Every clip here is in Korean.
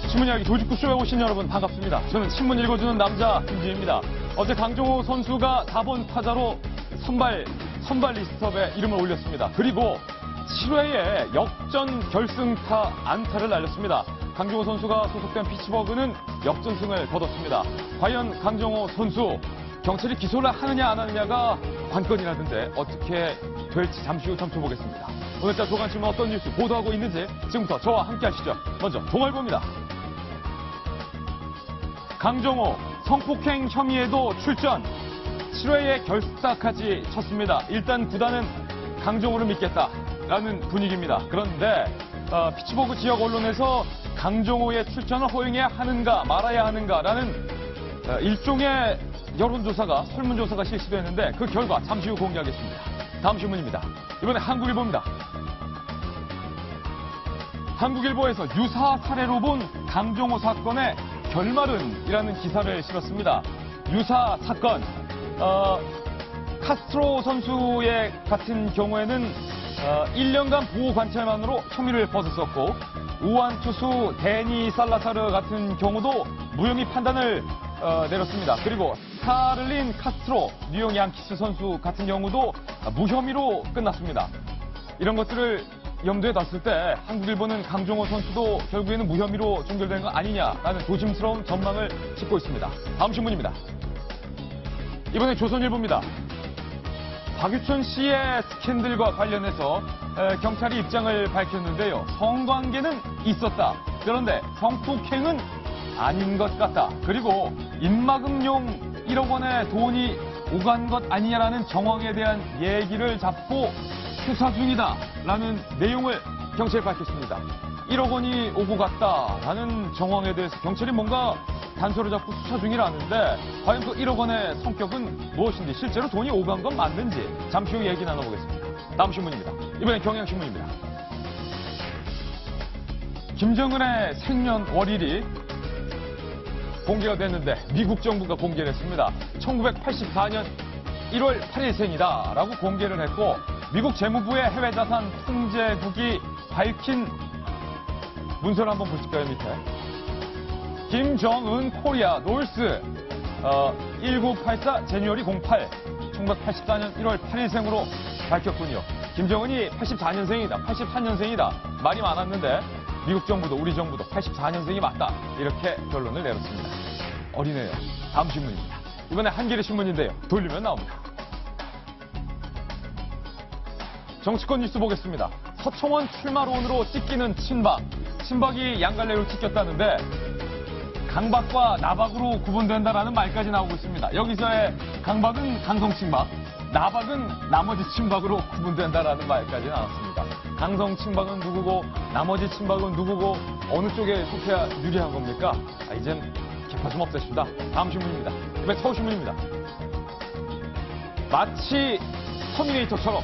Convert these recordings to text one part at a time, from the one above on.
신문 이야기 도직구쇼에 오신 여러분 반갑습니다. 저는 신문 읽어주는 남자 김지희입니다. 어제 강정호 선수가 4번 타자로 선발 리스트업에 이름을 올렸습니다. 그리고 7회에 역전 결승타 안타를 날렸습니다. 강정호 선수가 소속된 피츠버그는 역전승을 거뒀습니다. 과연 강정호 선수 경찰이 기소를 하느냐 안 하느냐가 관건이라던데 어떻게 될지 잠시 후 점쳐보겠습니다. 오늘자 조간신문 어떤 뉴스 보도하고 있는지 지금부터 저와 함께 하시죠. 먼저 동아일보입니다. 강정호 성폭행 혐의에도 출전. 7회에 결탁까지 쳤습니다. 일단 구단은 강정호를 믿겠다라는 분위기입니다. 그런데 피츠버그 지역 언론에서 강정호의 출전을 허용해야 하는가 말아야 하는가라는 일종의 여론조사가 설문조사가 실시됐는데 그 결과 잠시 후 공개하겠습니다. 다음 신문입니다. 이번에 한국일보입니다. 한국일보에서 유사 사례로 본 강정호 사건의 결말은이라는 기사를 실었습니다. 유사 사건, 카스트로 선수의 같은 경우에는 1년간 보호 관찰만으로 혐의를 벗었었고 우한 투수 데니 살라사르 같은 경우도 무혐의 판단을 내렸습니다. 그리고 스타를린 카스트로 뉴욕 양키스 선수 같은 경우도 무혐의로 끝났습니다. 이런 것들을 염두에 뒀을 때 한국일보는 강정호 선수도 결국에는 무혐의로 종결된 거 아니냐라는 조심스러운 전망을 짓고 있습니다. 다음 신문입니다. 이번엔 조선일보입니다. 박유천 씨의 스캔들과 관련해서 경찰이 입장을 밝혔는데요. 성관계는 있었다. 그런데 성폭행은 아닌 것 같다. 그리고 입막음용 1억 원의 돈이 오간 것 아니냐라는 정황에 대한 얘기를 잡고 수사 중이다라는 내용을 경찰이 밝혔습니다. 1억 원이 오고 갔다라는 정황에 대해서 경찰이 뭔가 단서를 잡고 수사 중이라는데 과연 그 1억 원의 성격은 무엇인지 실제로 돈이 오간 건 맞는지 잠시 후 얘기 나눠보겠습니다. 다음 신문입니다. 이번엔 경향신문입니다. 김정은의 생년월일이 공개가 됐는데 미국 정부가 공개를 했습니다. 1984년 1월 8일생이다라고 공개를 했고 미국 재무부의 해외자산 통제국이 밝힌 문서를 한번 보실까요, 밑에. 김정은 코리아 놀스 1984 제뉴얼이 08 1984년 1월 8일생으로 밝혔군요. 김정은이 84년생이다, 84년생이다 말이 많았는데 미국 정부도 우리 정부도 84년생이 맞다 이렇게 결론을 내렸습니다. 어리네요. 다음 신문입니다. 이번에 한겨레 신문인데요. 돌리면 나옵니다. 정치권 뉴스 보겠습니다. 서청원 출마론으로 찢기는 친박. 친박이 양갈래로 찢겼다는데 강박과 나박으로 구분된다라는 말까지 나오고 있습니다. 여기서의 강박은 강성친박, 나박은 나머지 친박으로 구분된다라는 말까지 나왔습니다. 강성친박은 누구고 나머지 친박은 누구고 어느 쪽에 속해야 유리한 겁니까? 이젠 개파 좀 없애십니다. 다음 신문입니다. 이번에 서울신문입니다. 마치 터미네이터처럼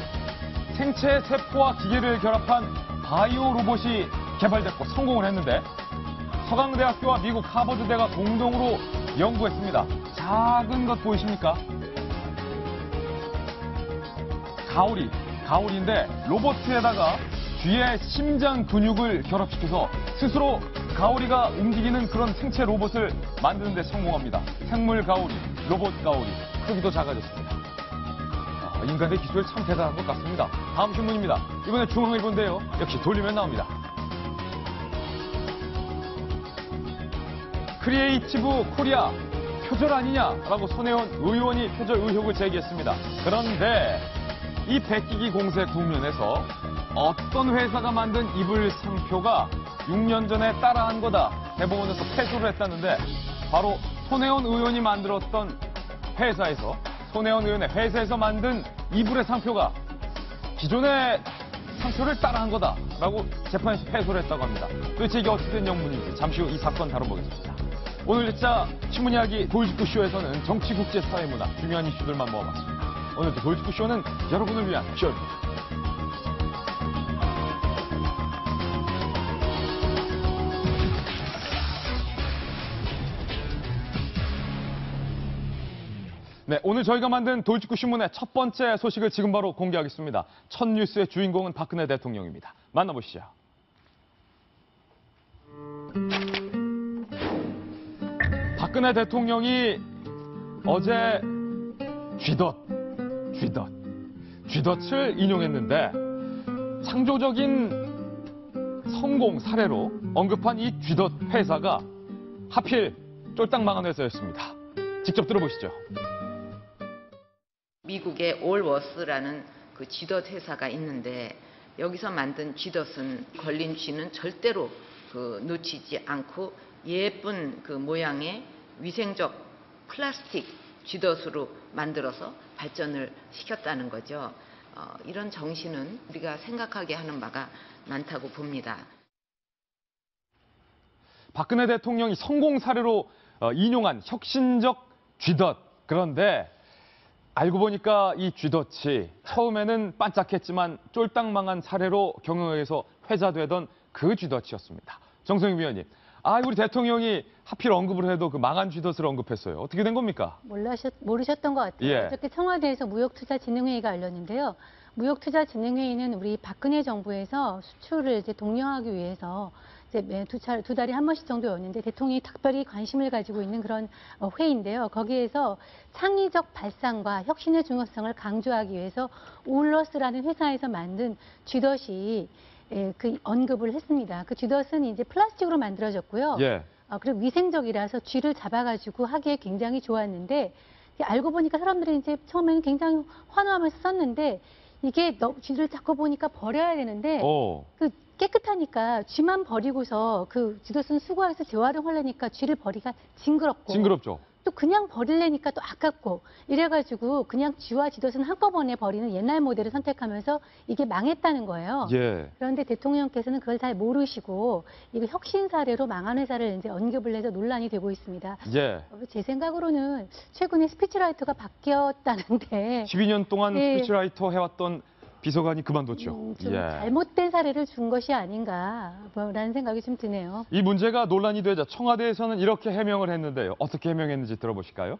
생체 세포와 기계를 결합한 바이오 로봇이 개발됐고 성공을 했는데 서강대학교와 미국 하버드대가 공동으로 연구했습니다. 작은 것 보이십니까? 가오리인데 로봇에다가 귀에 심장 근육을 결합시켜서 스스로 가오리가 움직이는 그런 생체 로봇을 만드는 데 성공합니다. 생물 가오리, 로봇 가오리, 크기도 작아졌습니다. 인간의 기술 참 대단한 것 같습니다. 다음 신문입니다. 이번에 중앙일보인데요. 역시 돌리면 나옵니다. 크리에이티브 코리아 표절 아니냐라고 손혜원 의원이 표절 의혹을 제기했습니다. 그런데 이 베끼기 공세 국면에서 어떤 회사가 만든 이불 상표가 6년 전에 따라한 거다. 대법원에서 패소를 했다는데 바로 손혜원 의원이 만들었던 회사에서 손혜원 의원의 회사에서 만든 이불의 상표가 기존의 상표를 따라한 거다라고 재판에서 패소를 했다고 합니다. 도대체 이게 어떻게 된 영문인지 잠시 후 이 사건 다뤄보겠습니다. 오늘 진짜 신문 이야기 돌직구쇼에서는 정치, 국제, 사회, 문화 중요한 이슈들만 모아봤습니다. 오늘도 돌직구쇼는 여러분을 위한 쇼입니다. 네, 오늘 저희가 만든 돌직구 신문의 첫 번째 소식을 지금 바로 공개하겠습니다. 첫 뉴스의 주인공은 박근혜 대통령입니다. 만나보시죠. 박근혜 대통령이 어제 쥐덫을 인용했는데 창조적인 성공 사례로 언급한 이 쥐덫 회사가 하필 쫄딱 망한 회사였습니다. 직접 들어보시죠. 미국의 올워스라는 그 쥐덫 회사가 있는데 여기서 만든 쥐덫은 걸린 쥐는 절대로 놓치지 않고 예쁜 그 모양의 위생적 플라스틱 쥐덫으로 만들어서 발전을 시켰다는 거죠. 이런 정신은 우리가 생각하게 하는 바가 많다고 봅니다. 박근혜 대통령이 성공 사례로 인용한 혁신적 쥐덫. 그런데 알고 보니까 이 쥐덫이 처음에는 반짝했지만 쫄딱 망한 사례로 경영에서 회자되던 그 쥐덫이었습니다. 정성희 위원님, 우리 대통령이 하필 언급을 해도 그 망한 쥐덫을 언급했어요. 어떻게 된 겁니까? 모르셨던 것 같아요. 예. 어저께 청와대에서 무역투자진흥회의가 열렸는데요. 무역투자진흥회의는 우리 박근혜 정부에서 수출을 이제 독려하기 위해서 이제 두 달에 한 번씩 정도 였는데 대통령이 특별히 관심을 가지고 있는 그런 회의인데요. 거기에서 창의적 발상과 혁신의 중요성을 강조하기 위해서 울러스라는 회사에서 만든 쥐덫이 그 언급을 했습니다. 그 쥐덫은 이제 플라스틱으로 만들어졌고요. 예. 그리고 위생적이라서 쥐를 잡아가지고 하기에 굉장히 좋았는데 알고 보니까 사람들이 이제 처음에는 굉장히 환호하면서 썼는데 이게 쥐를 잡고 보니까 버려야 되는데 그 깨끗하니까 쥐만 버리고서 그 쥐덫은 수거해서 재활용하려니까 쥐를 버리기가 징그럽죠. 또 그냥 버리려니까 또 아깝고 이래가지고 그냥 쥐와 쥐덫은 한꺼번에 버리는 옛날 모델을 선택하면서 이게 망했다는 거예요. 예. 그런데 대통령께서는 그걸 잘 모르시고 이거 혁신 사례로 망한 회사를 이제 언급을 해서 논란이 되고 있습니다. 예. 제 생각으로는 최근에 스피치라이터가 바뀌었다는데 12년 동안 네. 스피치라이터 해왔던 비서관이 그만뒀죠. 좀 예. 잘못된 사례를 준 것이 아닌가라는 생각이 좀 드네요. 이 문제가 논란이 되자 청와대에서는 이렇게 해명을 했는데요. 어떻게 해명했는지 들어보실까요?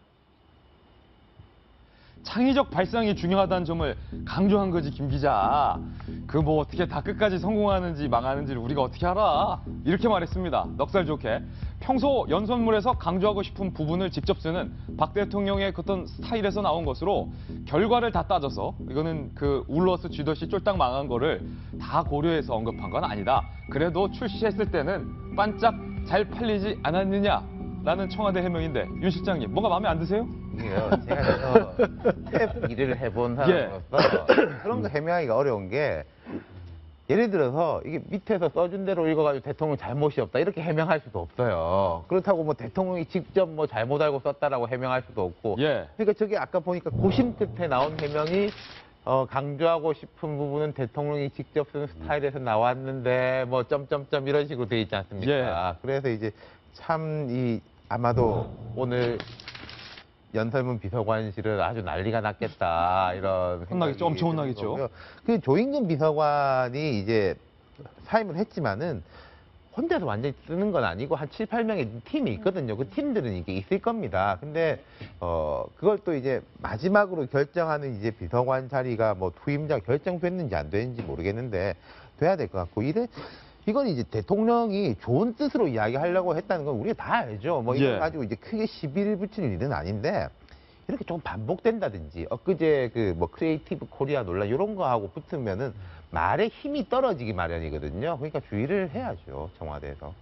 창의적 발상이 중요하다는 점을 강조한 거지, 김 기자. 그 뭐 어떻게 다 끝까지 성공하는지 망하는지를 우리가 어떻게 알아? 이렇게 말했습니다. 넉살 좋게. 평소 연설문에서 강조하고 싶은 부분을 직접 쓰는 박 대통령의 어떤 스타일에서 나온 것으로 결과를 다 따져서 이거는 그 울러스 쥐덫이 쫄딱 망한 거를 다 고려해서 언급한 건 아니다. 그래도 출시했을 때는 반짝 잘 팔리지 않았느냐라는 청와대 해명인데 윤 실장님 뭔가 마음에 안 드세요? 이게요, 제가 탭 일을 해본 사람으로서 그런 거 해명하기가 어려운 게 예를 들어서 이게 밑에서 써준 대로 읽어가지고 대통령 잘못이 없다 이렇게 해명할 수도 없어요. 그렇다고 뭐 대통령이 직접 뭐 잘못 알고 썼다라고 해명할 수도 없고. 예. 그러니까 저게 아까 보니까 고심 끝에 나온 해명이 강조하고 싶은 부분은 대통령이 직접 쓴 스타일에서 나왔는데 뭐 점점점 이런 식으로 돼 있지 않습니까? 예. 그래서 이제 참 아마도 오늘 연설문 비서관실은 아주 난리가 났겠다 이런 혼나겠죠. 엄청 혼나겠죠. 거고요. 그 조인근 비서관이 이제 사임을 했지만은 혼자서 완전히 쓰는 건 아니고 한 7, 8명의 팀이 있거든요. 그 팀들은 이게 있을 겁니다. 근데 그걸 또 이제 마지막으로 결정하는 이제 비서관 자리가 뭐 투임자 결정됐는지 안 됐는지 모르겠는데 돼야 될 것 같고 이건 이제 대통령이 좋은 뜻으로 이야기하려고 했다는 건 우리가 다 알죠. 뭐 이거 가지고 이제 크게 시비를 붙이는 일은 아닌데 이렇게 좀 반복된다든지 엊그제 그 뭐 크리에이티브 코리아 논란 이런 거하고 붙으면은 말에 힘이 떨어지기 마련이거든요. 그러니까 주의를 해야죠, 청와대에서.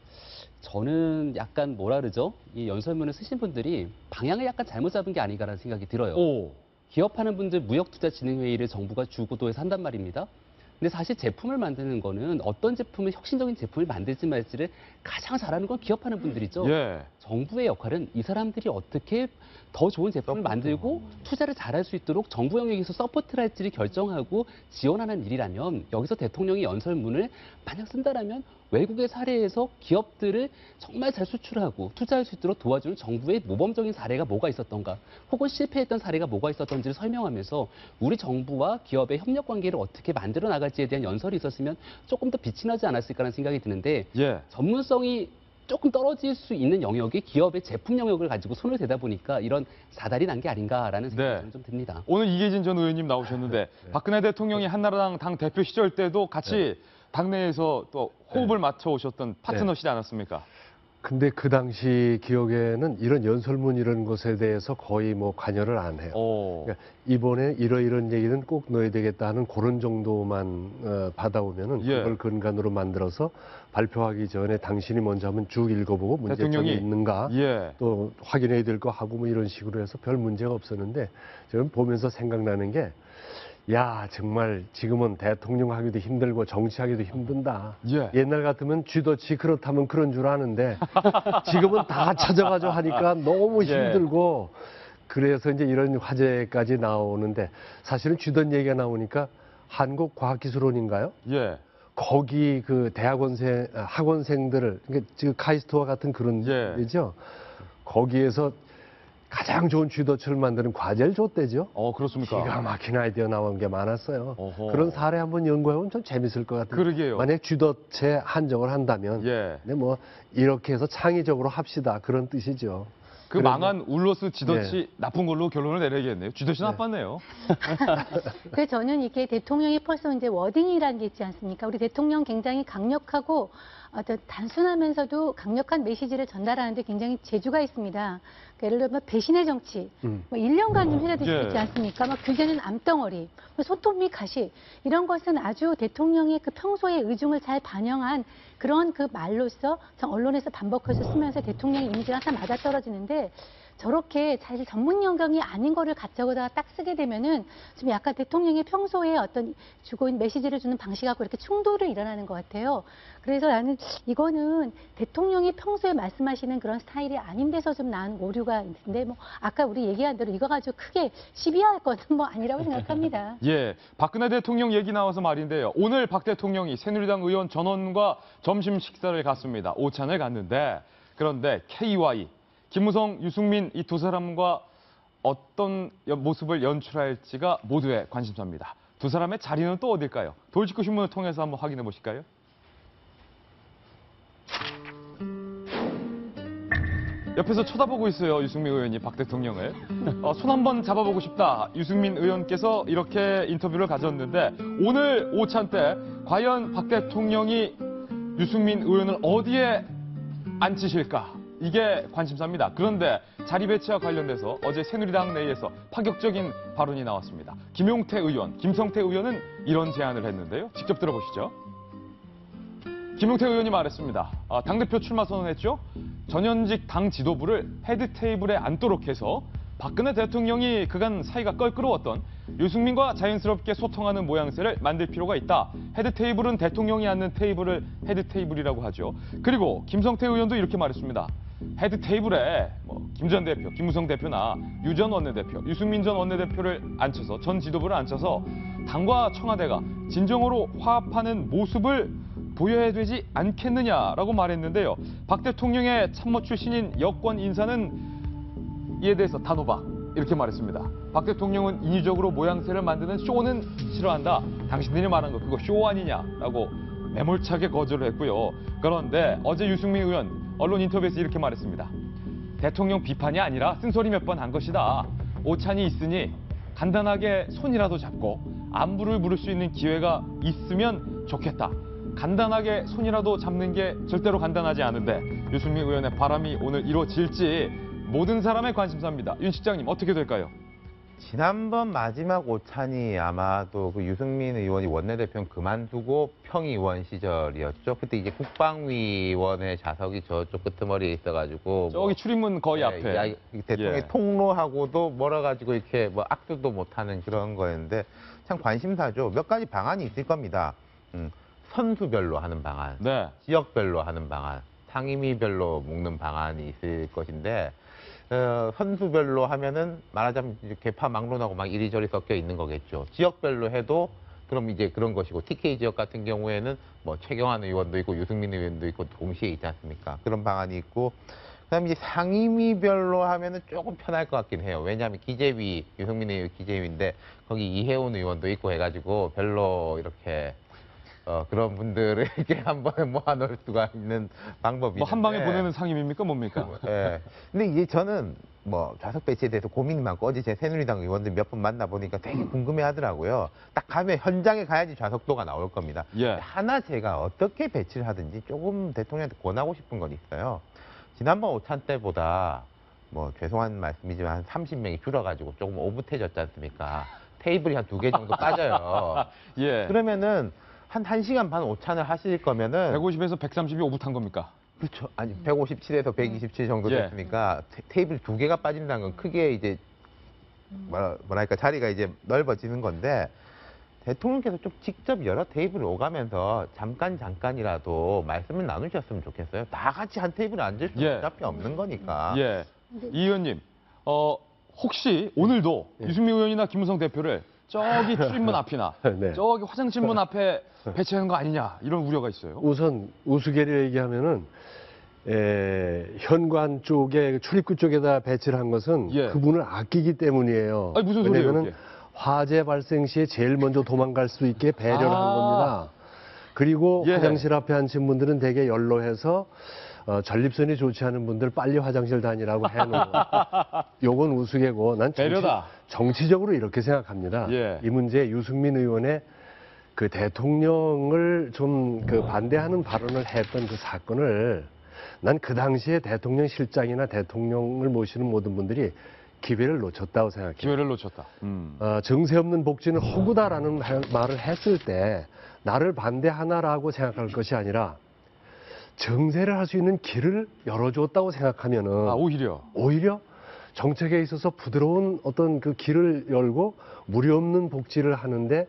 저는 약간 뭐라 그러죠? 이 연설문을 쓰신 분들이 방향을 약간 잘못 잡은 게 아닌가라는 생각이 들어요. 기업하는 분들 무역투자진흥회의를 정부가 주구도에서 한단 말입니다. 근데 사실 제품을 만드는 거는 어떤 제품을 혁신적인 제품을 만들지 말지를 가장 잘하는 건 기업하는 분들이죠. 예. 정부의 역할은 이 사람들이 어떻게 더 좋은 제품을 만들고 투자를 잘할 수 있도록 정부 영역에서 서포트를 할지를 결정하고 지원하는 일이라면 여기서 대통령이 연설문을 만약 쓴다라면 외국의 사례에서 기업들을 정말 잘 수출하고 투자할 수 있도록 도와주는 정부의 모범적인 사례가 뭐가 있었던가 혹은 실패했던 사례가 뭐가 있었던지를 설명하면서 우리 정부와 기업의 협력 관계를 어떻게 만들어 나갈지에 대한 연설이 있었으면 조금 더 빛이 나지 않았을까라는 생각이 드는데 전문성이 조금 떨어질 수 있는 영역이 기업의 제품 영역을 가지고 손을 대다 보니까 이런 사달이 난 게 아닌가라는 생각이 좀 듭니다. 오늘 이계진 전 의원님 나오셨는데 박근혜 대통령이 한나라당 당 대표 시절 때도 같이 당내에서 또 호흡을 맞춰 오셨던 파트너시지 않았습니까? 근데 그 당시 기억에는 이런 연설문 이런 것에 대해서 거의 뭐 관여를 안 해요. 그러니까 이번에 이런 얘기는 꼭 넣어야 되겠다 하는 그런 정도만 받아오면은 예. 그걸 근간으로 만들어서 발표하기 전에 당신이 먼저 한번 쭉 읽어보고 문제점이 대통령이 있는가 예. 또 확인해야 될 거 하고 뭐 이런 식으로 해서 별 문제가 없었는데 저는 보면서 생각나는 게 야, 정말 지금은 대통령 하기도 힘들고 정치하기도 힘든다. 예. 옛날 같으면 쥐도치 그렇다면 그런 줄 아는데 지금은 다 찾아가지고 하니까 너무 예. 힘들고 그래서 이제 이런 화제까지 나오는데 사실은 쥐던 얘기가 나오니까 한국과학기술원인가요? 예. 거기 그 학원생들을 그러니까 지금 카이스트와 같은 그런 예. 데죠. 거기에서 가장 좋은 쥐도치를 만드는 과제를 줬대죠. 그렇습니까? 기가 막힌 아이디어 나온 게 많았어요. 어허. 그런 사례 한번 연구해보면 좀 재밌을 것 같아요. 그러게요. 만약 쥐덫에 한정을 한다면, 예. 근데 뭐 이렇게 해서 창의적으로 합시다 그런 뜻이죠. 그 그래서- 망한 울로스 쥐덫이 나쁜 걸로 결론을 내려야겠네요. 쥐덫이 네. 나빴네요. 그래서 저는 이게 대통령이 벌써 이제 워딩이라는 게 있지 않습니까? 우리 대통령 굉장히 강력하고 어떤 단순하면서도 강력한 메시지를 전달하는데 굉장히 재주가 있습니다. 그러니까 예를 들면 배신의 정치, 뭐 1년간 좀 해야 되지 예. 않습니까? 막 규제는 암덩어리, 뭐 소톱 및 가시 이런 것은 아주 대통령의 그 평소의 의중을 잘 반영한 그런 그 말로써 전 언론에서 반복해서 쓰면서 대통령 이미지가 항상 맞아떨어지는데 저렇게 사실 전문 영역이 아닌 거를 가져다가 딱 쓰게 되면은 좀 약간 대통령의 평소에 어떤 주고 있는 메시지를 주는 방식하고 이렇게 충돌이 일어나는 것 같아요. 그래서 나는 이거는 대통령이 평소에 말씀하시는 그런 스타일이 아닌 데서 좀 나온 오류가 있는데 뭐 아까 우리 얘기한 대로 이거 가지고 크게 시비할 것은 뭐 아니라고 생각합니다. 예, 박근혜 대통령 얘기 나와서 말인데요. 오늘 박 대통령이 새누리당 의원 전원과 점심 식사를 갔습니다. 오찬을 갔는데 그런데 KY, 김무성, 유승민 이 두 사람과 어떤 모습을 연출할지가 모두의 관심사입니다. 두 사람의 자리는 또 어딜까요? 돌직구 신문을 통해서 한번 확인해 보실까요? 옆에서 쳐다보고 있어요, 유승민 의원이 박 대통령을. 손 한번 잡아보고 싶다. 유승민 의원께서 이렇게 인터뷰를 가졌는데 오늘 오찬 때 과연 박 대통령이 유승민 의원을 어디에 앉히실까? 이게 관심사입니다. 그런데 자리 배치와 관련돼서 어제 새누리당 내에서 파격적인 발언이 나왔습니다. 김용태 의원, 김성태 의원은 이런 제안을 했는데요. 직접 들어보시죠. 김용태 의원이 말했습니다. 당대표 출마 선언했죠. 전현직 당 지도부를 헤드 테이블에 앉도록 해서 박근혜 대통령이 그간 사이가 껄끄러웠던 유승민과 자연스럽게 소통하는 모양새를 만들 필요가 있다. 헤드 테이블은 대통령이 앉는 테이블을 헤드 테이블이라고 하죠. 그리고 김성태 의원도 이렇게 말했습니다. 헤드 테이블에 김 전 대표, 김무성 대표나 유 전 원내대표, 유승민 전 원내대표를 앉혀서 전 지도부를 앉혀서 당과 청와대가 진정으로 화합하는 모습을 보여야 되지 않겠느냐라고 말했는데요. 박 대통령의 참모 출신인 여권 인사는 이에 대해서 단호박 이렇게 말했습니다. 박 대통령은 인위적으로 모양새를 만드는 쇼는 싫어한다. 당신들이 말한 거 그거 쇼 아니냐라고 매몰차게 거절을 했고요. 그런데 어제 유승민 의원 언론 인터뷰에서 이렇게 말했습니다. 대통령 비판이 아니라 쓴소리 몇 번 한 것이다. 오찬이 있으니 간단하게 손이라도 잡고 안부를 물을 수 있는 기회가 있으면 좋겠다. 간단하게 손이라도 잡는 게 절대로 간단하지 않은데 유승민 의원의 바람이 오늘 이루어질지 모든 사람의 관심사입니다. 윤 실장님 어떻게 될까요? 지난번 마지막 오찬이 아마도 그 유승민 의원이 원내대표 그만두고 평의원 시절이었죠. 그때 이제 국방위원회 좌석이 저쪽 끄트머리에 있어가지고 저기 출입문 거의 앞에. 대통령이 예. 통로하고도 멀어가지고 이렇게 뭐 악수도 못하는 그런 거였는데 참 관심사죠. 몇 가지 방안이 있을 겁니다. 선수별로 하는 방안, 네. 지역별로 하는 방안, 상임위별로 묶는 방안이 있을 것인데 선수별로 하면은 말하자면 개파 막론하고 막 이리저리 섞여 있는 거겠죠. 지역별로 해도 그럼 이제 그런 것이고 TK 지역 같은 경우에는 뭐 최경환 의원도 있고 유승민 의원도 있고 동시에 있지 않습니까? 그런 방안이 있고 그다음에 이제 상임위별로 하면은 조금 편할 것 같긴 해요. 왜냐하면 기재위 유승민 의원 기재위인데 거기 이혜훈 의원도 있고 해가지고 별로 이렇게 그런 분들을 이렇게 한 번에 모아놓을 수가 있는 방법이 뭐 한 방에 보내는 상임입니까 뭡니까? 예. 근데 이게 저는 뭐 좌석 배치에 대해서 고민이 많고 어제 제 새누리당 의원들 몇 번 만나보니까 되게 궁금해하더라고요. 딱 가면 현장에 가야지 좌석도가 나올 겁니다. 예. 하나 제가 어떻게 배치를 하든지 조금 대통령한테 권하고 싶은 건 있어요. 지난번 오찬 때보다 뭐 죄송한 말씀이지만 한 30명이 줄어가지고 조금 오붓해졌지 않습니까? 테이블이 한 2개 정도 빠져요. 예. 그러면은 한 1시간 반 오찬을 하실 거면은 150에서 130이 오붓한 겁니까? 그렇죠. 아니 157에서 127 정도 예. 됐으니까 테이블 2개가 빠진다는 건 크게 이제 뭐랄까 자리가 이제 넓어지는 건데 대통령께서 좀 직접 여러 테이블을 오가면서 잠깐이라도 말씀을 나누셨으면 좋겠어요. 다 같이 한 테이블에 앉을 수 예. 어차피 없는 거니까. 예. 이 의원님, 혹시 오늘도 유승민 의원이나 김무성 대표를 저기 출입문 앞이나 네. 저기 화장실문 앞에 배치하는 거 아니냐 이런 우려가 있어요. 우선 우스갯소리를 얘기하면은 현관 쪽에 출입구 쪽에다 배치를 한 것은 예. 그분을 아끼기 때문이에요. 아니, 무슨 소리예요, 왜냐면은 이게? 화재 발생 시에 제일 먼저 도망갈 수 있게 배려를 한 겁니다. 그리고 예. 화장실 앞에 앉힌 분들은 되게 연로해서 전립선이 좋지 않은 분들 빨리 화장실 다니라고 해놓은 요건 우스개고 난 배려다. 정치적으로 이렇게 생각합니다. 예. 이 문제 유승민 의원의 그 대통령을 좀 그 반대하는 발언을 했던 그 사건을 난 그 당시에 대통령 실장이나 대통령을 모시는 모든 분들이 기회를 놓쳤다고 생각해요. 기회를 놓쳤다. 정세 없는 복지는 허구다라는 말을 했을 때 나를 반대하나라고 생각할 것이 아니라 정세를 할 수 있는 길을 열어줬다고 생각하면은 오히려 정책에 있어서 부드러운 어떤 그 길을 열고 무리 없는 복지를 하는데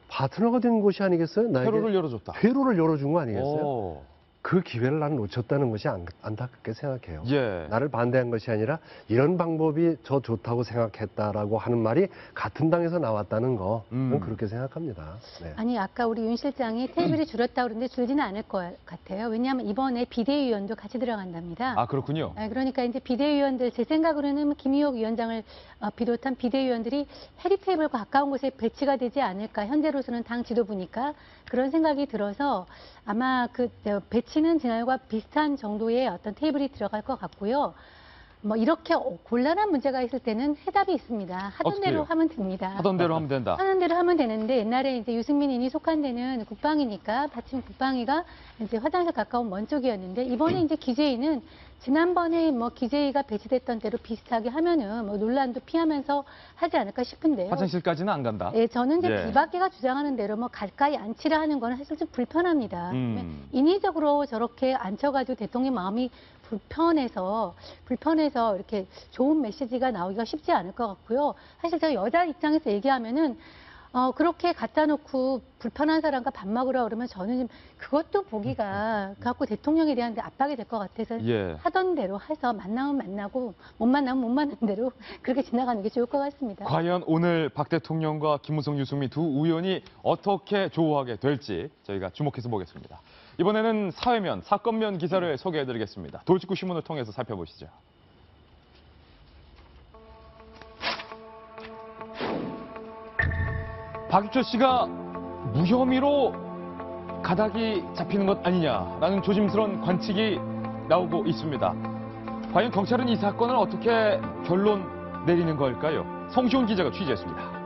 파트너가 된 것이 아니겠어요? 나에게 회로를 열어줬다. 회로를 열어준 거 아니겠어요? 오. 그 기회를 나는 놓쳤다는 것이 안타깝게 생각해요. 예. 나를 반대한 것이 아니라 이런 방법이 저 좋다고 생각했다라고 하는 말이 같은 당에서 나왔다는 거 저는 그렇게 생각합니다. 네. 아니 아까 우리 윤 실장이 테이블이 줄었다고 그러는데 줄지는 않을 것 같아요. 왜냐하면 이번에 비대위원도 같이 들어간답니다. 아, 그렇군요. 그러니까 이제 비대위원들 제 생각으로는 김의옥 위원장을 비롯한 비대위원들이 해리 테이블과 가까운 곳에 배치가 되지 않을까. 현재로서는 당 지도부니까 그런 생각이 들어서 아마 그 배치는 지난해와 비슷한 정도의 어떤 테이블이 들어갈 것 같고요. 뭐 이렇게 곤란한 문제가 있을 때는 해답이 있습니다. 하던 대로 어떻게요? 하면 됩니다. 하던 대로 하면 된다. 하는 대로 하면 되는데 옛날에 이제 유승민이 속한 데는 국방이니까 받침 국방위가 이제 화장실 가까운 먼 쪽이었는데 이번에 이제 기재위는 지난번에 뭐 기재위가 배치됐던 대로 비슷하게 하면은 뭐 논란도 피하면서 하지 않을까 싶은데요. 화장실까지는 안 간다. 예, 저는 이제 예. 비박계가 주장하는 대로 뭐 가까이 앉히라 하는 거는 사실 좀 불편합니다. 인위적으로 저렇게 앉혀가지고 대통령 마음이 불편해서 이렇게 좋은 메시지가 나오기가 쉽지 않을 것 같고요. 사실 제가 여자 입장에서 얘기하면은 그렇게 갖다 놓고 불편한 사람과 밥 먹으라 그러면 저는 좀 그것도 보기가 갖고 대통령에 대한 압박이 될 것 같아서 예. 하던 대로 해서 만나면 만나고 못 만나면 못 만나는 대로 그렇게 지나가는 게 좋을 것 같습니다. 과연 오늘 박 대통령과 김무성, 유승민 두 의원이 어떻게 조우하게 될지 저희가 주목해서 보겠습니다. 이번에는 사회면, 사건면 기사를 소개해드리겠습니다. 돌직구 신문을 통해서 살펴보시죠. 박유철 씨가 무혐의로 가닥이 잡히는 것 아니냐라는 조심스러운 관측이 나오고 있습니다. 과연 경찰은 이 사건을 어떻게 결론 내리는 걸까요? 성시훈 기자가 취재했습니다.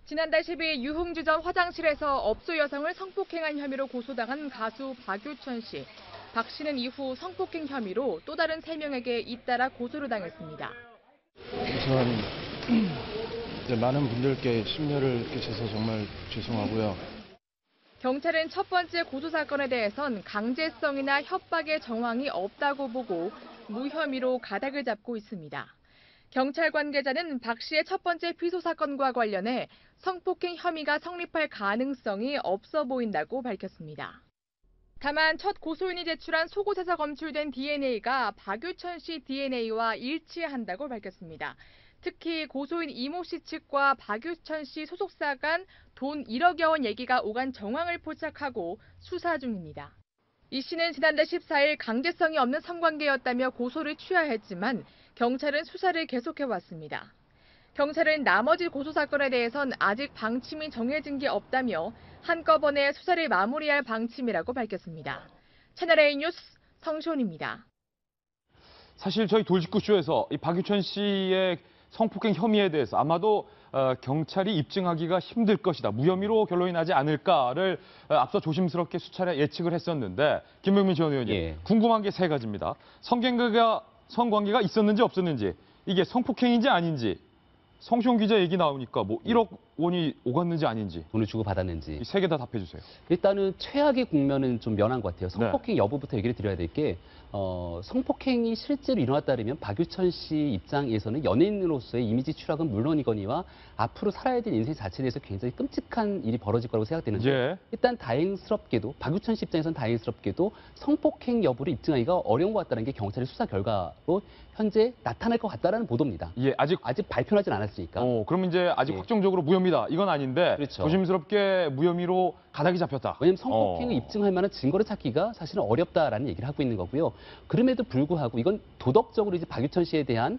지난달 10일 유흥주 전 화장실에서 업소 여성을 성폭행한 혐의로 고소당한 가수 박유천 씨. 박 씨는 이후 성폭행 혐의로 또 다른 3명에게 잇따라 고소를 당했습니다. 우선 많은 분들께 심려를 끼쳐서 정말 죄송하고요. 경찰은 첫 번째 고소 사건에 대해선 강제성이나 협박의 정황이 없다고 보고 무혐의로 가닥을 잡고 있습니다. 경찰 관계자는 박 씨의 첫 번째 피소 사건과 관련해 성폭행 혐의가 성립할 가능성이 없어 보인다고 밝혔습니다. 다만 첫 고소인이 제출한 속옷에서 검출된 DNA가 박유천 씨 DNA와 일치한다고 밝혔습니다. 특히 고소인 이모 씨 측과 박유천 씨 소속사 간 돈 1억여 원 얘기가 오간 정황을 포착하고 수사 중입니다. 이 씨는 지난달 14일 강제성이 없는 성관계였다며 고소를 취하했지만 경찰은 수사를 계속해왔습니다. 경찰은 나머지 고소 사건에 대해선 아직 방침이 정해진 게 없다며 한꺼번에 수사를 마무리할 방침이라고 밝혔습니다. 채널A 뉴스 성시훈입니다. 사실 저희 돌직구쇼에서 이 박유천 씨의 성폭행 혐의에 대해서 아마도 경찰이 입증하기가 힘들 것이다. 무혐의로 결론이 나지 않을까를 앞서 조심스럽게 수차례 예측을 했었는데 김병민 전 의원님 예. 궁금한 게 세 가지입니다. 성관계가 있었는지 없었는지, 이게 성폭행인지 아닌지, 성시용 기자 얘기 나오니까 뭐 1억 원이 오갔는지 아닌지 돈을 주고 받았는지. 이 세 개 다 답해 주세요. 일단은 최악의 국면은 좀 면한 것 같아요. 네. 성폭행 여부부터 얘기를 드려야 될 게 성폭행이 실제로 일어났다면 박유천 씨 입장에서는 연예인으로서의 이미지 추락은 물론이거니와 앞으로 살아야 될 인생 자체에 대해서 굉장히 끔찍한 일이 벌어질 거라고 생각되는데 예. 일단 다행스럽게도 박유천 씨 입장에서는 다행스럽게도 성폭행 여부를 입증하기가 어려운 것 같다는 게 경찰의 수사 결과로 현재 나타날 것 같다라는 보도입니다. 예, 아직 발표하진 않았으니까. 그럼 이제 아직 예. 확정적으로 무혐의다 이건 아닌데 그렇죠. 조심스럽게 무혐의로 가닥이 잡혔다. 왜냐하면 성폭행을 입증할 만한 증거를 찾기가 사실은 어렵다라는 얘기를 하고 있는 거고요. 그럼에도 불구하고 이건 도덕적으로 이제 박유천 씨에 대한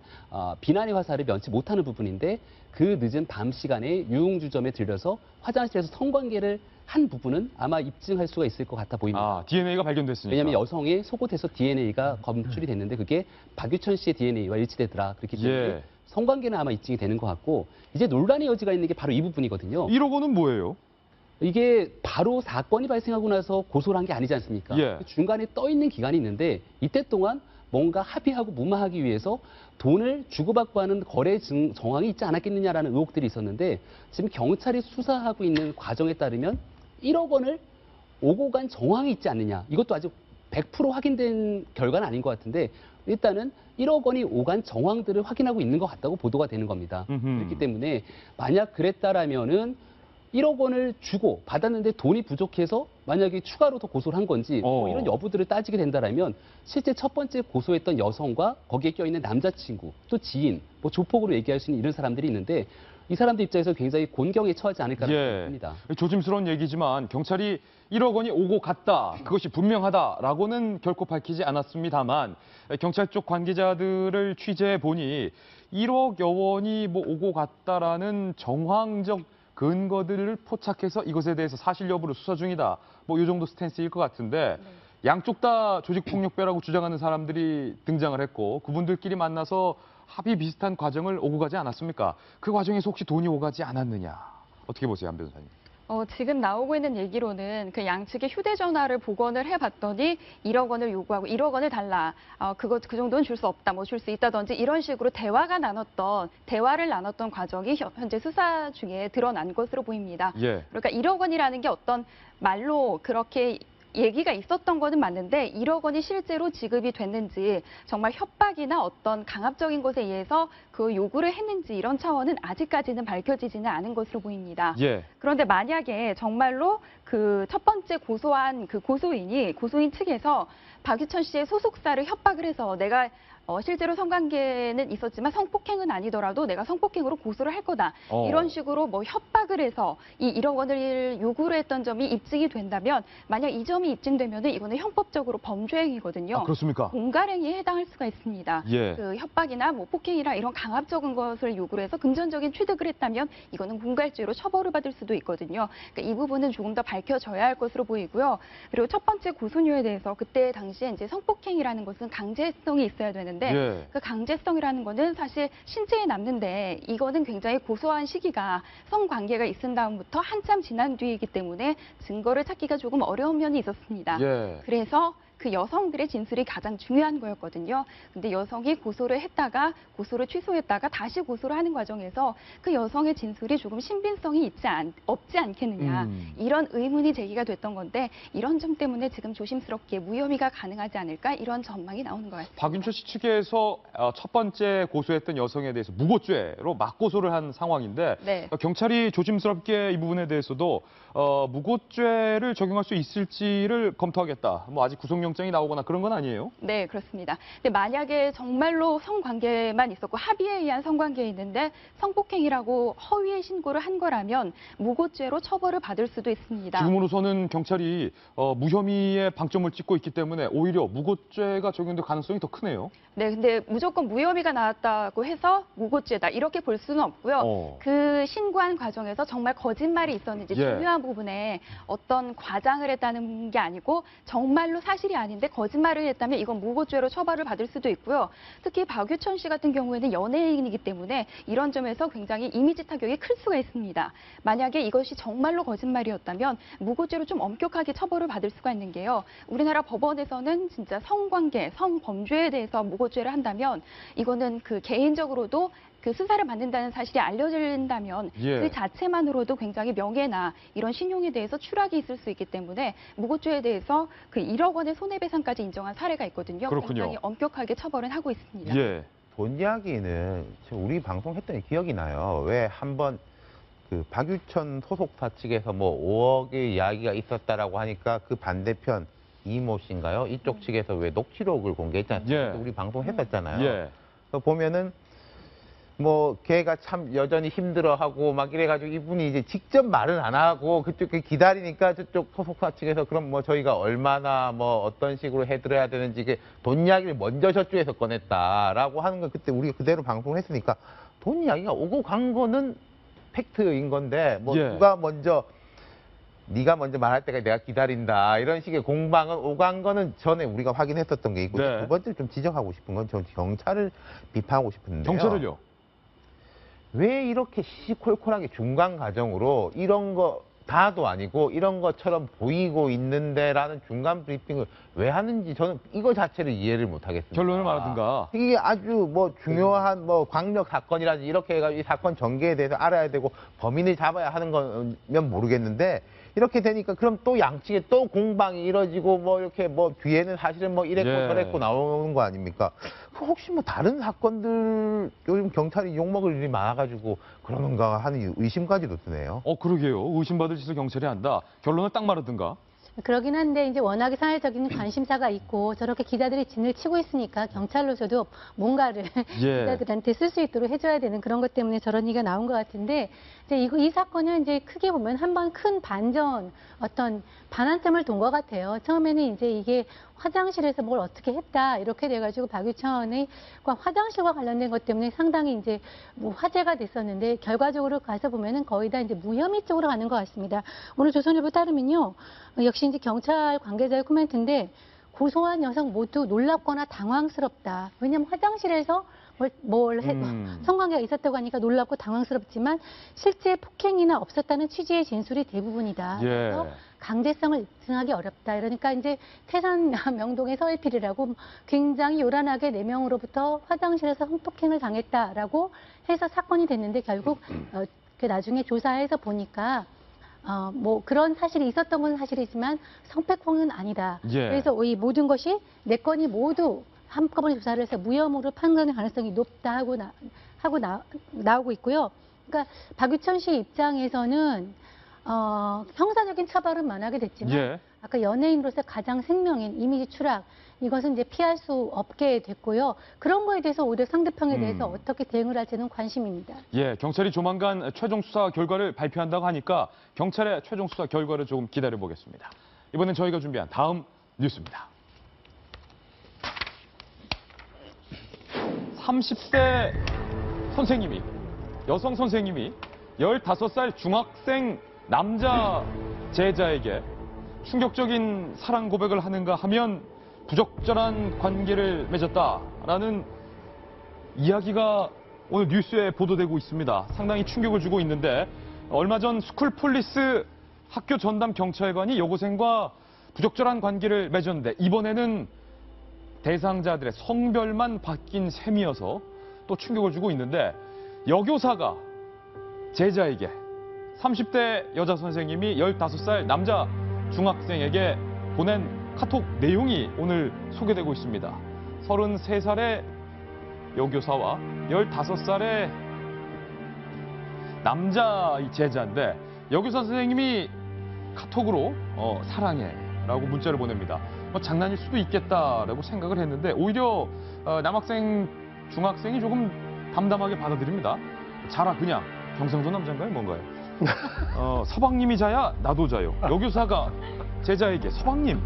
비난의 화살을 면치 못하는 부분인데 그 늦은 밤 시간에 유흥주점에 들려서 화장실에서 성관계를 한 부분은 아마 입증할 수가 있을 것 같아 보입니다. DNA가 발견됐으니까. 왜냐하면 여성의 속옷에서 DNA가 검출이 됐는데 그게 박유천 씨의 DNA와 일치되더라. 그렇기 때문에 예. 성관계는 아마 입증이 되는 것 같고 이제 논란의 여지가 있는 게 바로 이 부분이거든요. 1억 원은 뭐예요? 이게 바로 사건이 발생하고 나서 고소를 한 게 아니지 않습니까? 예. 중간에 떠 있는 기간이 있는데 이때 동안 뭔가 합의하고 무마하기 위해서 돈을 주고받고 하는 거래 정황이 있지 않았겠느냐라는 의혹들이 있었는데 지금 경찰이 수사하고 있는 과정에 따르면 1억 원을 오고 간 정황이 있지 않느냐. 이것도 아직 100% 확인된 결과는 아닌 것 같은데 일단은 1억 원이 오간 정황들을 확인하고 있는 것 같다고 보도가 되는 겁니다. 그렇기 때문에 만약 그랬다라면은 1억 원을 주고 받았는데 돈이 부족해서 만약에 추가로 더 고소를 한 건지 뭐 이런 여부들을 따지게 된다라면 실제 첫 번째 고소했던 여성과 거기에 껴있는 남자친구 또 지인 뭐 조폭으로 얘기할 수 있는 이런 사람들이 있는데 이 사람들 입장에서 굉장히 곤경에 처하지 않을까라는 생각이 듭니다. 조심스러운 얘기지만 경찰이 1억 원이 오고 갔다. 그것이 분명하다라고는 결코 밝히지 않았습니다만 경찰 쪽 관계자들을 취재해 보니 1억여 원이 뭐 오고 갔다라는 정황적 근거들을 포착해서 이것에 대해서 사실 여부를 수사 중이다. 뭐 이 정도 스탠스일 것 같은데 양쪽 다 조직폭력배라고 주장하는 사람들이 등장을 했고 그분들끼리 만나서 합의 비슷한 과정을 오고 가지 않았습니까? 그 과정에서 혹시 돈이 오가지 않았느냐? 어떻게 보세요, 안 변호사님? 지금 나오고 있는 얘기로는 그 양측의 휴대전화를 복원을 해봤더니 1억 원을 요구하고 1억 원을 달라. 그 정도는 줄 수 없다. 뭐 줄 수 있다든지 이런 식으로 대화를 나눴던 과정이 현재 수사 중에 드러난 것으로 보입니다. 예. 그러니까 1억 원이라는 게 어떤 말로 그렇게 얘기가 있었던 거는 맞는데 1억 원이 실제로 지급이 됐는지 정말 협박이나 어떤 강압적인 것에 의해서 그 요구를 했는지 이런 차원은 아직까지는 밝혀지지는 않은 것으로 보입니다. 예. 그런데 만약에 정말로 그 첫 번째 고소한 그 고소인 측에서 박유천 씨의 소속사를 협박을 해서 내가 실제로 성관계는 있었지만 성폭행은 아니더라도 내가 성폭행으로 고소를 할 거다. 이런 식으로 뭐 협박을 해서 이 1억 원을 요구를 했던 점이 입증이 된다면 만약 이 점이 입증되면 이거는 형법적으로 범죄행위거든요. 그렇습니까? 공갈행위에 해당할 수가 있습니다. 예. 그 협박이나 뭐 폭행이나 이런 강압적인 것을 요구를 해서 금전적인 취득을 했다면 이거는 공갈죄로 처벌을 받을 수도 있거든요. 그러니까 이 부분은 조금 더 밝혀져야 할 것으로 보이고요. 그리고 첫 번째 고소녀에 대해서 그때 당시에 이제 성폭행이라는 것은 강제성이 있어야 되는데 그 강제성이라는 거는 사실 신체에 남는데 이거는 굉장히 고소한 시기가 성관계가 있은 다음부터 한참 지난 뒤이기 때문에 증거를 찾기가 조금 어려운 면이 있었습니다. 그래서 그 여성들의 진술이 가장 중요한 거였거든요. 근데 여성이 고소를 취소했다가 다시 고소를 하는 과정에서 그 여성의 진술이 조금 신빙성이 없지 않겠느냐. 이런 의문이 제기가 됐던 건데 이런 점 때문에 지금 조심스럽게 무혐의가 가능하지 않을까 이런 전망이 나오는 것 같습니다. 박윤철 씨 측에서 첫 번째 고소했던 여성에 대해서 무고죄로 맞고소를 한 상황인데 경찰이 조심스럽게 이 부분에 대해서도 무고죄를 적용할 수 있을지를 검토하겠다. 뭐 아직 구속영장이 나오거나 그런 건 아니에요? 네, 그렇습니다. 근데 만약에 정말로 성관계만 있었고 합의에 의한 성관계에 있는데 성폭행이라고 허위의 신고를 한 거라면 무고죄로 처벌을 받을 수도 있습니다. 지금으로서는 경찰이 무혐의의 방점을 찍고 있기 때문에 오히려 무고죄가 적용될 가능성이 더 크네요. 네, 근데 무조건 무혐의가 나왔다고 해서 무고죄다 이렇게 볼 수는 없고요. 그 신고한 과정에서 정말 거짓말이 있었는지 중요한 부분에 어떤 과장을 했다는 게 아니고 정말로 사실이 아닌데 거짓말을 했다면 이건 무고죄로 처벌을 받을 수도 있고요. 특히 박유천 씨 같은 경우에는 연예인이기 때문에 이런 점에서 굉장히 이미지 타격이 클 수가 있습니다. 만약에 이것이 정말로 거짓말이었다면 무고죄로 좀 엄격하게 처벌을 받을 수가 있는 게요. 우리나라 법원에서는 진짜 성관계, 성범죄에 대해서 무고죄를 한다면 이거는 그 개인적으로도 그 수사를 받는다는 사실이 알려진다면 예. 그 자체만으로도 굉장히 명예나 이런 신용에 대해서 추락이 있을 수 있기 때문에 무고죄에 대해서 그 1억 원의 손해배상까지 인정한 사례가 있거든요. 그렇군요. 굉장히 엄격하게 처벌은 하고 있습니다. 예. 돈 이야기는 우리 방송했더니 기억이 나요. 왜 한번 그 박유천 소속사 측에서 뭐 5억의 이야기가 있었다라고 하니까 그 반대편 이모 씨인가요? 이쪽 측에서 왜 녹취록을 공개했잖아요. 예. 우리 방송했었잖아요. 예. 그래서 보면은 뭐 걔가 참 여전히 힘들어하고 막 이래가지고 이분이 이제 직접 말은 안 하고 그쪽 기다리니까 저쪽 소속사 측에서 그럼 뭐 저희가 얼마나 뭐 어떤 식으로 해드려야 되는지 그 돈 이야기를 먼저 저쪽에서 꺼냈다라고 하는 거 그때 우리가 그대로 방송을 했으니까 돈 이야기가 오고 간 거는 팩트인 건데 뭐 예. 누가 먼저 네가 먼저 말할 때까지 내가 기다린다 이런 식의 공방은 오간 거는 전에 우리가 확인했었던 게 있고 네. 두 번째 좀 지적하고 싶은 건 전 경찰을 비판하고 싶은데요. 경찰을요? 왜 이렇게 시시콜콜하게 중간 과정으로 이런 거 다도 아니고 이런 것처럼 보이고 있는데라는 중간 브리핑을 왜 하는지 저는 이거 자체를 이해를 못 하겠습니다. 결론을 말하든가. 이게 아주 뭐 중요한 뭐 광력 사건이라든지 이렇게 해가지고 이 사건 전개에 대해서 알아야 되고 범인을 잡아야 하는 거면 모르겠는데 이렇게 되니까 그럼 또 양측에 또 공방이 이뤄지고 뭐 이렇게 뭐 뒤에는 사실은 뭐 이랬고 예. 저랬고 나오는 거 아닙니까? 그 혹시 뭐 다른 사건들 요즘 경찰이 욕먹을 일이 많아가지고 그러는가 하는 의심까지도 드네요. 그러게요. 의심받을 짓을 경찰이 한다. 결론을 딱 말하든가. 그러긴 한데 이제 워낙에 사회적인 관심사가 있고 저렇게 기자들이 진을 치고 있으니까 경찰로서도 뭔가를 예. 기자들한테 쓸 수 있도록 해줘야 되는 그런 것 때문에 저런 얘기가 나온 것 같은데 이제 이 사건은 이제 크게 보면 한번 큰 반전 어떤 반환점을 돈 것 같아요. 처음에는 이제 이게 화장실에서 뭘 어떻게 했다 이렇게 돼가지고 박유천의 화장실과 관련된 것 때문에 상당히 이제 뭐 화제가 됐었는데 결과적으로 가서 보면은 거의 다 이제 무혐의 쪽으로 가는 것 같습니다. 오늘 조선일보 따르면요, 역시 이제 경찰 관계자의 코멘트인데 고소한 여성 모두 놀랍거나 당황스럽다. 왜냐하면 화장실에서 성관계가 있었다고 하니까 놀랍고 당황스럽지만 실제 폭행이나 없었다는 취지의 진술이 대부분이다. 예. 그래서 강제성을 입증하기 어렵다. 이러니까 이제 태산 명동의 서해필이라고 굉장히 요란하게 4명으로부터 화장실에서 성폭행을 당했다라고 해서 사건이 됐는데 결국 나중에 조사해서 보니까 뭐 그런 사실이 있었던 건 사실이지만 성폭행은 아니다. 예. 그래서 이 모든 것이 4건이 모두 한꺼번에 조사를 해서 무혐의로 판단의 가능성이 높다 하고 나오고 있고요. 그러니까 박유천 씨 입장에서는 형사적인 처벌은 면하게 됐지만 예. 아까 연예인으로서 가장 생명인 이미지 추락 이것은 이제 피할 수 없게 됐고요. 그런 거에 대해서 오히려 상대방에 대해서 어떻게 대응을 할지는 관심입니다. 예, 경찰이 조만간 최종 수사 결과를 발표한다고 하니까 경찰의 최종 수사 결과를 조금 기다려 보겠습니다. 이번엔 저희가 준비한 다음 뉴스입니다. 30대 선생님이, 여성 선생님이 15살 중학생 남자 제자에게 충격적인 사랑 고백을 하는가 하면 부적절한 관계를 맺었다라는 이야기가 오늘 뉴스에 보도되고 있습니다. 상당히 충격을 주고 있는데 얼마 전 스쿨폴리스 학교 전담 경찰관이 여고생과 부적절한 관계를 맺었는데 이번에는 대상자들의 성별만 바뀐 셈이어서 또 충격을 주고 있는데 여교사가 제자에게 30대 여자 선생님이 15살 남자 중학생에게 보낸 카톡 내용이 오늘 소개되고 있습니다. 33살의 여교사와 15살의 남자 제자인데 여교사 선생님이 카톡으로 사랑해 라고 문자를 보냅니다. 장난일 수도 있겠다라고 생각을 했는데 오히려 남학생, 중학생이 조금 담담하게 받아들입니다. 자라 그냥. 경상도 남자인가요? 뭔가요? 서방님이 자야 나도 자요. 여교사가 제자에게 서방님.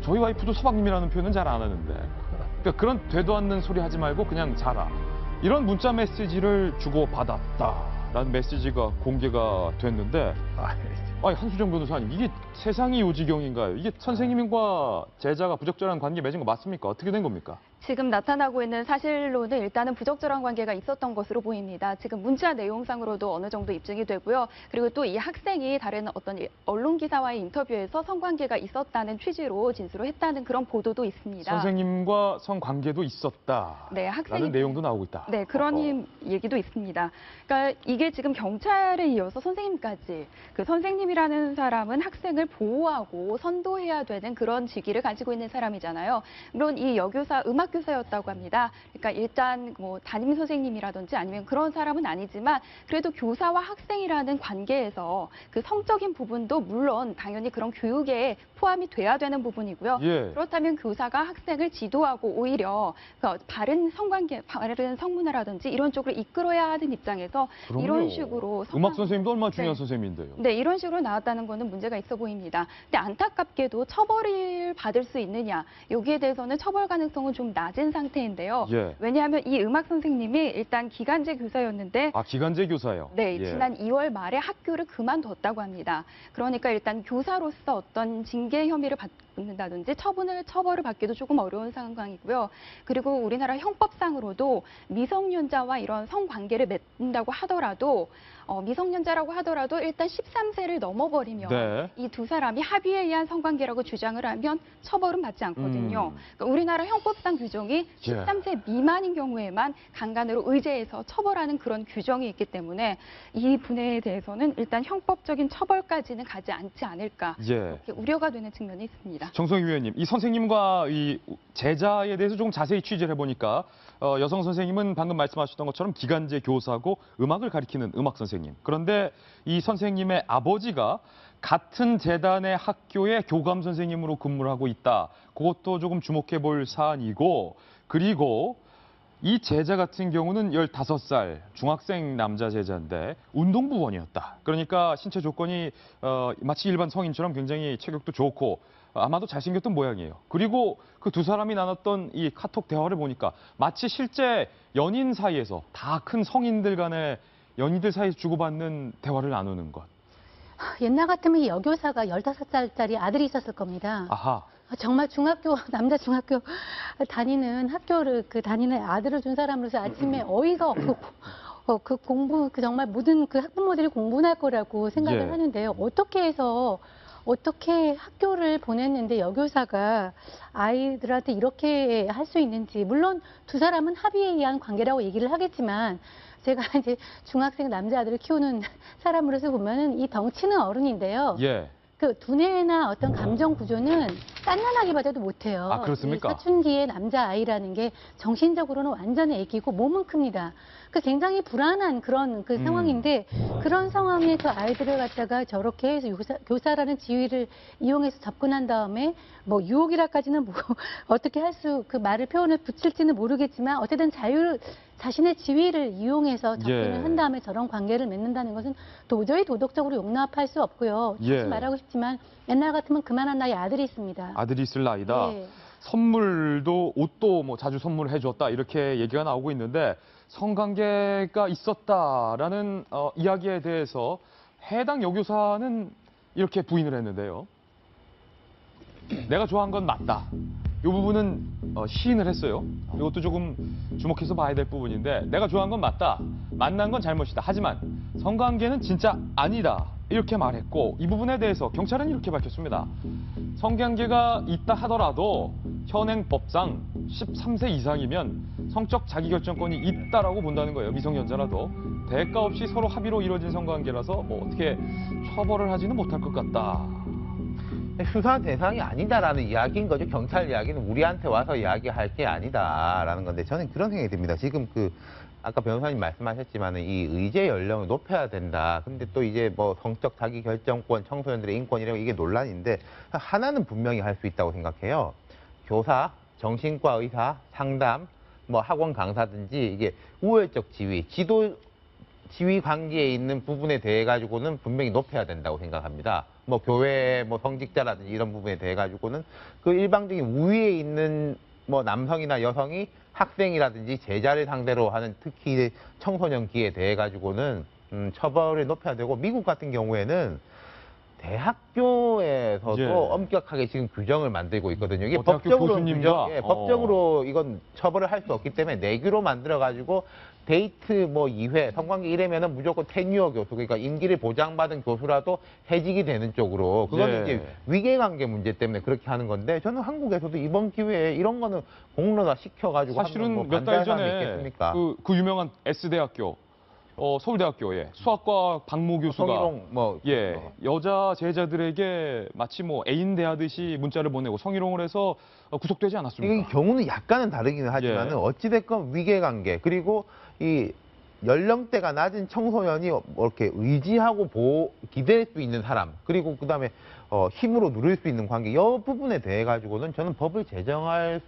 저희 와이프도 서방님이라는 표현은 잘 안 하는데 그러니까 그런 되도 않는 소리 하지 말고 그냥 자라. 이런 문자 메시지를 주고받았다. 라는 메시지가 공개가 됐는데 아니, 한수정 변호사님, 이게 세상이 요지경인가요? 이게 선생님과 제자가 부적절한 관계 맺은 거 맞습니까? 어떻게 된 겁니까? 지금 나타나고 있는 사실로는 일단은 부적절한 관계가 있었던 것으로 보입니다. 지금 문자 내용상으로도 어느 정도 입증이 되고요. 그리고 또 이 학생이 다른 어떤 언론 기사와의 인터뷰에서 성관계가 있었다는 취지로 진술을 했다는 그런 보도도 있습니다. 선생님과 성관계도 있었다. 네, 라는 내용도 나오고 있다. 네, 그런 얘기도 있습니다. 그러니까 이게 지금 경찰에 이어서 선생님까지, 그 선생님이라는 사람은 학생을 보호하고 선도해야 되는 그런 직위를 가지고 있는 사람이잖아요. 물론 이 여교사 음악교사였다고 합니다. 그러니까 일단 뭐 담임 선생님이라든지 아니면 그런 사람은 아니지만 그래도 교사와 학생이라는 관계에서 그 성적인 부분도 물론 당연히 그런 교육에 포함이 돼야 되는 부분이고요. 예. 그렇다면 교사가 학생을 지도하고 오히려 그 바른 성관계, 바른 성문화라든지 이런 쪽으로 이끌어야 하는 입장에서 그럼요. 이런 식으로 음악 선생님도 얼마나 중요한 네. 선생님인데요. 네, 이런 식으로 나왔다는 거는 문제가 있어 보입니다. 근데 안타깝게도 처벌을 받을 수 있느냐, 여기에 대해서는 처벌 가능성은 좀 낮은 상태인데요. 예. 왜냐하면 이 음악 선생님이 일단 기간제 교사였는데 아, 기간제 교사요? 네, 예. 지난 2월 말에 학교를 그만뒀다고 합니다. 그러니까 일단 교사로서 어떤 징계 혐의를 받는다든지 처벌을 받기도 조금 어려운 상황이고요. 그리고 우리나라 형법상으로도 미성년자와 이런 성관계를 맺는다고 하더라도 미성년자라고 하더라도 일단 13세를 넘어버리면 네. 이 두 사람이 합의에 의한 성관계라고 주장을 하면 처벌은 받지 않거든요. 그러니까 우리나라 형법상 규정이 13세 미만인 경우에만 강간으로 의제해서 처벌하는 그런 규정이 있기 때문에 이 분에 대해서는 일단 형법적인 처벌까지는 가지 않지 않을까 예. 이렇게 우려가 되는 측면이 있습니다. 정성희 위원님, 이 선생님과 이 제자에 대해서 조금 자세히 취재를 해보니까 여성 선생님은 방금 말씀하셨던 것처럼 기간제 교사고 음악을 가리키는 음악 선생님. 그런데 이 선생님의 아버지가 같은 재단의 학교의 교감 선생님으로 근무를 하고 있다. 그것도 조금 주목해 볼 사안이고, 그리고 이 제자 같은 경우는 15살 중학생 남자 제자인데 운동부원이었다. 그러니까 신체 조건이 마치 일반 성인처럼 굉장히 체격도 좋고 아마도 잘생겼던 모양이에요. 그리고 그 두 사람이 나눴던 이 카톡 대화를 보니까 마치 실제 연인 사이에서 다 큰 성인들 간의 연인들 사이에서 주고받는 대화를 나누는 것. 옛날 같으면 이 여교사가 15살짜리 아들이 있었을 겁니다. 아하. 정말 남자 중학교 다니는 학교를 다니는 아들을 준 사람으로서 아침에 어이가 없고 정말 모든 그 학부모들이 공부는 할 거라고 생각을 예. 하는데요. 어떻게 학교를 보냈는데 여교사가 아이들한테 이렇게 할 수 있는지, 물론 두 사람은 합의에 의한 관계라고 얘기를 하겠지만 제가 이제 중학생 남자아들을 키우는 사람으로서 보면은 이 덩치는 어른인데요. 예. 그 두뇌나 어떤 감정 구조는 딴난하게 봐도 못해요. 아, 그렇습니까? 이 사춘기의 남자아이라는 게 정신적으로는 완전 애기고 몸은 큽니다. 그 굉장히 불안한 그런 그 상황인데 그런 상황에 그 아이들을 갖다가 저렇게 해서 교사라는 지위를 이용해서 접근한 다음에 뭐 유혹이라까지는 뭐 어떻게 그 말을 표현을 붙일지는 모르겠지만 어쨌든 자신의 지위를 이용해서 접근을 예. 한 다음에 저런 관계를 맺는다는 것은 도저히 도덕적으로 용납할 수 없고요. 다시 예. 말하고 싶지만 옛날 같으면 그만한 나이 아들이 있습니다. 아들이 있을 나이다. 네. 선물도 옷도 뭐 자주 선물해 줬다 이렇게 얘기가 나오고 있는데 성관계가 있었다라는 이야기에 대해서 해당 여교사는 이렇게 부인을 했는데요. 내가 좋아한 건 맞다. 이 부분은 시인을 했어요. 이것도 조금 주목해서 봐야 될 부분인데 내가 좋아한 건 맞다. 만난 건 잘못이다. 하지만 성관계는 진짜 아니다. 이렇게 말했고 이 부분에 대해서 경찰은 이렇게 밝혔습니다. 성관계가 있다 하더라도 현행법상 13세 이상이면 성적 자기결정권이 있다라고 본다는 거예요. 미성년자라도. 대가 없이 서로 합의로 이루어진 성관계라서 뭐 어떻게 처벌을 하지는 못할 것 같다. 수사 대상이 아니다라는 이야기인 거죠. 경찰 이야기는 우리한테 와서 이야기할 게 아니다라는 건데 저는 그런 생각이 듭니다. 지금 아까 변호사님 말씀하셨지만은 이 의제 연령을 높여야 된다. 근데 또 이제 뭐 성적 자기 결정권, 청소년들의 인권 이런 이게 논란인데 하나는 분명히 할 수 있다고 생각해요. 교사, 정신과 의사, 상담, 뭐 학원 강사든지 이게 우월적 지위, 지위 관계에 있는 부분에 대해 가지고는 분명히 높여야 된다고 생각합니다. 뭐 교회 뭐 성직자라든지 이런 부분에 대해 가지고는 그 일방적인 우위에 있는 뭐 남성이나 여성이 학생이라든지 제자를 상대로 하는 특히 청소년기에 대해 가지고는 처벌을 높여야 되고, 미국 같은 경우에는 대학교에서도 예. 엄격하게 지금 규정을 만들고 있거든요. 이게 대학교 법적으로 교수님과? 법적으로 이건 처벌을 할 수 없기 때문에 내규로 만들어 가지고 데이트 뭐 2회 성관계 이래면은 무조건 테뉴어 교수, 그러니까 임기를 보장받은 교수라도 해직이 되는 쪽으로, 그거는 예. 이제 위계관계 문제 때문에 그렇게 하는 건데, 저는 한국에서도 이번 기회에 이런 거는 공론화 시켜가지고 사실은 뭐 몇 달 반대할 사람이 전에 있겠습니까? 그 유명한 S대학교, 서울대학교에 수학과 박모 교수가 성희롱 뭐 예, 여자 제자들에게 마치 뭐 애인 대하듯이 문자를 보내고 성희롱을 해서 구속되지 않았습니까? 이 경우는 약간은 다르기는 하지만은 예. 어찌됐건 위계관계, 그리고 이 연령대가 낮은 청소년이 이렇게 의지하고 기댈 수 있는 사람, 그리고 그다음에 힘으로 누릴 수 있는 관계, 이 부분에 대해 가지고는 저는 법을 제정할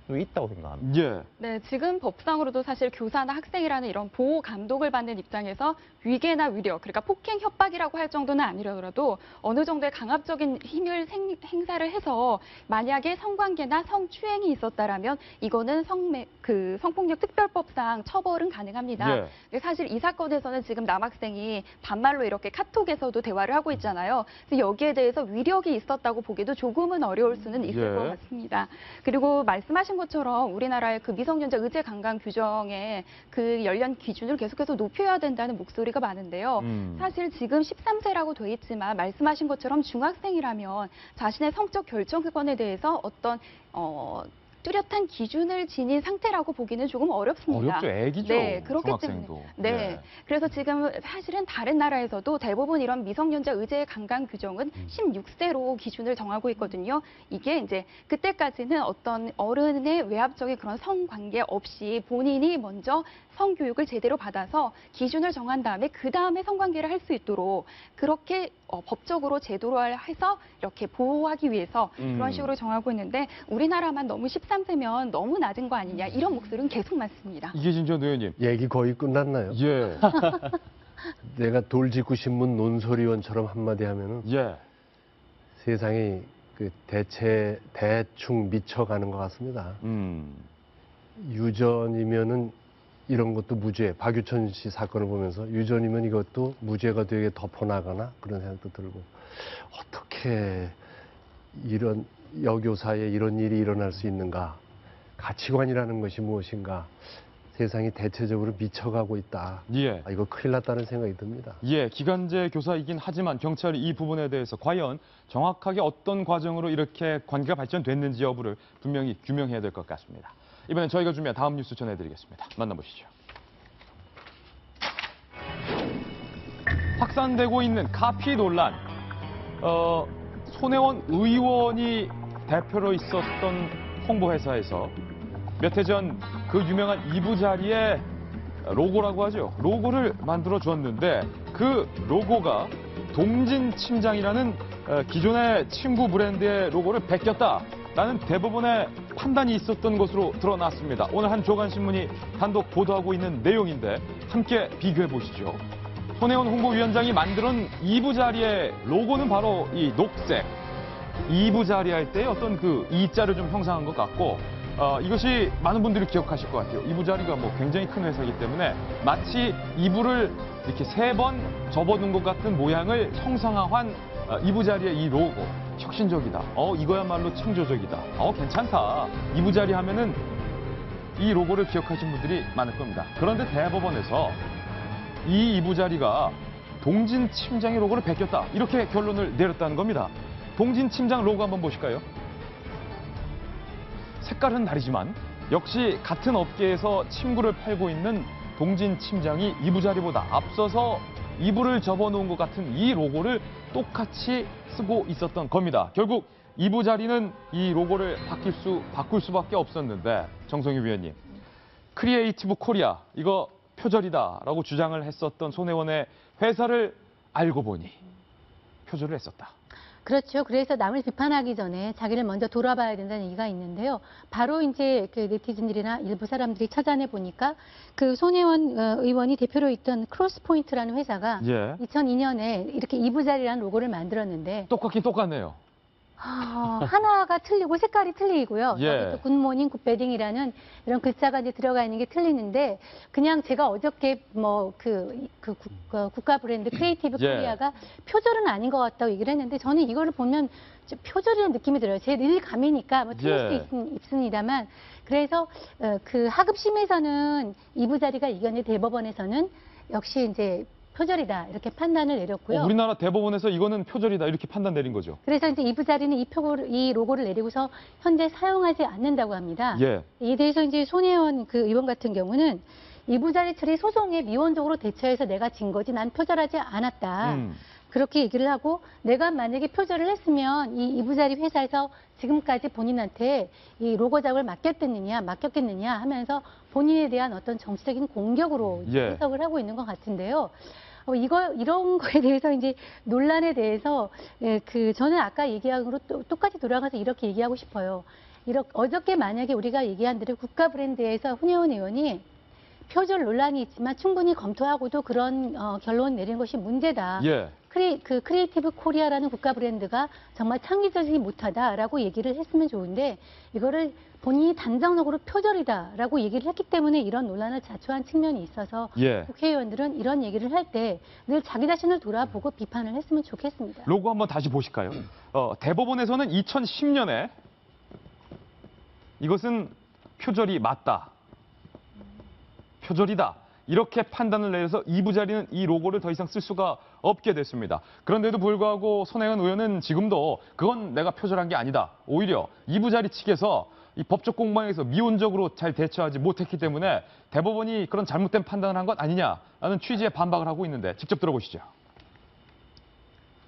수 있다고 생각합니다. 예. 네, 지금 법상으로도 사실 교사나 학생이라는 이런 보호 감독을 받는 입장에서 위계나 위력, 그러니까 폭행 협박이라고 할 정도는 아니더라도 어느 정도의 강압적인 힘을 행사를 해서 만약에 성관계나 성추행이 있었다라면 이거는 성폭력 특별법상 처벌은 가능합니다. 예. 근데 사실 이 사건에서는 지금 남학생이 반말로 이렇게 카톡에서도 대화를 하고 있잖아요. 그래서 여기에 대해서 위력이 있었다고 보기도 조금은 어려울 수는 있을 예. 것 같습니다. 그리고 말씀하신 것처럼 우리나라의 그 미성년자 의제 강간 규정의 그 연령 기준을 계속해서 높여야 된다는 목소리가 많은데요. 사실 지금 13세라고 돼 있지만 말씀하신 것처럼 중학생이라면 자신의 성적 결정권에 대해서 어떤 뚜렷한 기준을 지닌 상태라고 보기는 조금 어렵습니다. 어렵죠. 애기죠. 네, 그렇기 중학생도. 때문에. 네. 예. 그래서 지금 사실은 다른 나라에서도 대부분 이런 미성년자 의제 강간 규정은 16세로 기준을 정하고 있거든요. 이게 이제 그때까지는 어떤 어른의 외압적인 그런 성관계 없이 본인이 먼저 성교육을 제대로 받아서 기준을 정한 다음에 그 다음에 성관계를 할 수 있도록 그렇게 법적으로 제도를 해서 이렇게 보호하기 위해서 그런 식으로 정하고 있는데, 우리나라만 너무 13세면 너무 낮은 거 아니냐 이런 목소리는 계속 많습니다. 이계진 전 의원님. 얘기 거의 끝났나요? 예. 내가 돌직구 신문 논설위원처럼 한마디 하면은 예. 세상이 그 대충 미쳐가는 것 같습니다. 유전이면은 이런 것도 무죄, 박유천 씨 사건을 보면서 유전이면 이것도 무죄가 되게 덮어나가나 그런 생각도 들고, 어떻게 이런 여교사에 이런 일이 일어날 수 있는가, 가치관이라는 것이 무엇인가, 세상이 대체적으로 미쳐가고 있다. 예. 이거 큰일 났다는 생각이 듭니다. 예, 기간제 교사이긴 하지만 경찰이 이 부분에 대해서 과연 정확하게 어떤 과정으로 이렇게 관계가 발전됐는지 여부를 분명히 규명해야 될 것 같습니다. 이번엔 저희가 준비한 다음 뉴스 전해드리겠습니다. 만나보시죠. 확산되고 있는 카피 논란. 손혜원 의원이 대표로 있었던 홍보회사에서 몇 해 전 그 유명한 이부자리의 로고라고 하죠. 로고를 만들어 주었는데 그 로고가 동진침장이라는 기존의 침구 브랜드의 로고를 베꼈다라는 대부분의 판단이 있었던 것으로 드러났습니다. 오늘 한 조간신문이 단독 보도하고 있는 내용인데 함께 비교해 보시죠. 손혜원 홍보위원장이 만든 이부자리의 로고는 바로 이 녹색. 이부자리 할 때 어떤 그 이자를 좀 형상한 것 같고, 이것이 많은 분들이 기억하실 것 같아요. 이부자리가 뭐 굉장히 큰 회사이기 때문에 마치 이부를 이렇게 3번 접어둔 것 같은 모양을 형상화한 이부자리의 이 로고. 혁신적이다. 이거야말로 창조적이다. 괜찮다. 이부자리 하면은 이 로고를 기억하신 분들이 많을 겁니다. 그런데 대법원에서 이 이부자리가 동진침장의 로고를 베꼈다. 이렇게 결론을 내렸다는 겁니다. 동진침장 로고 한번 보실까요? 색깔은 다르지만 역시 같은 업계에서 침구를 팔고 있는 동진침장이 이부자리보다 앞서서 이부를 접어놓은 것 같은 이 로고를 똑같이 쓰고 있었던 겁니다. 결국 이부자리는 이 로고를 바꿀 수밖에 없었는데, 정성희 위원님, 크리에이티브 코리아 이거 표절이다라고 주장을 했었던 손혜원의 회사를 알고 보니 표절을 했었다. 그렇죠. 그래서 남을 비판하기 전에 자기를 먼저 돌아봐야 된다는 얘기가 있는데요. 바로 이제 그 네티즌들이나 일부 사람들이 찾아내 보니까 그 손혜원 의원이 대표로 있던 크로스포인트라는 회사가 예. 2002년에 이렇게 이부자리라는 로고를 만들었는데 똑같긴 똑같네요. 하나가 틀리고 색깔이 틀리고요. 예. 여기 또 굿모닝, 굿베딩이라는 이런 글자가 이제 들어가 있는 게 틀리는데 그냥 제가 어저께 뭐 국가 브랜드 크리에이티브 예. 코리아가 표절은 아닌 것 같다고 얘기를 했는데 저는 이거를 보면 좀 표절이라는 느낌이 들어요. 제 일감이니까 뭐 틀릴 예. 수도 있습니다만 그래서 그 하급심에서는 이부자리가 이겼는데 대법원에서는 역시 이제 표절이다 이렇게 판단을 내렸고요. 우리나라 대법원에서 이거는 표절이다 이렇게 판단 내린 거죠. 그래서 이제 이부자리는 이 로고를 내리고서 현재 사용하지 않는다고 합니다. 예. 이에 대해서 이제 손혜원 그 의원 같은 경우는 이부자리 처리 소송에 미온적으로 대처해서 내가 진 거지 난 표절하지 않았다. 그렇게 얘기를 하고 내가 만약에 표절을 했으면 이 이부자리 회사에서 지금까지 본인한테 이 로고 작업을 맡겼겠느냐 하면서 본인에 대한 어떤 정치적인 공격으로 예. 해석을 하고 있는 것 같은데요. 이런 거에 대해서 이제 논란에 대해서 저는 아까 얘기한 거로 똑같이 돌아가서 이렇게 얘기하고 싶어요. 어저께 만약에 우리가 얘기한 대로 국가 브랜드에서 훈혜원 의원이 표절 논란이 있지만 충분히 검토하고도 그런 결론 내린 것이 문제다. 예. 크리에이티브 코리아라는 국가 브랜드가 정말 창의적이지 못하다라고 얘기를 했으면 좋은데 이거를 본인이 단정적으로 표절이다라고 얘기를 했기 때문에 이런 논란을 자초한 측면이 있어서 예. 국회의원들은 이런 얘기를 할 때 늘 자기 자신을 돌아보고 비판을 했으면 좋겠습니다. 로고 한번 다시 보실까요? 대법원에서는 2010년에 이것은 표절이 맞다. 표절이다. 이렇게 판단을 내려서 이부자리는 이 로고를 더 이상 쓸 수가 없게 됐습니다. 그런데도 불구하고 손혜원 의원은 지금도 그건 내가 표절한 게 아니다. 오히려 이부자리 측에서 이 법적 공방에서 미온적으로 잘 대처하지 못했기 때문에 대법원이 그런 잘못된 판단을 한 것 아니냐라는 취지의 반박을 하고 있는데 직접 들어보시죠.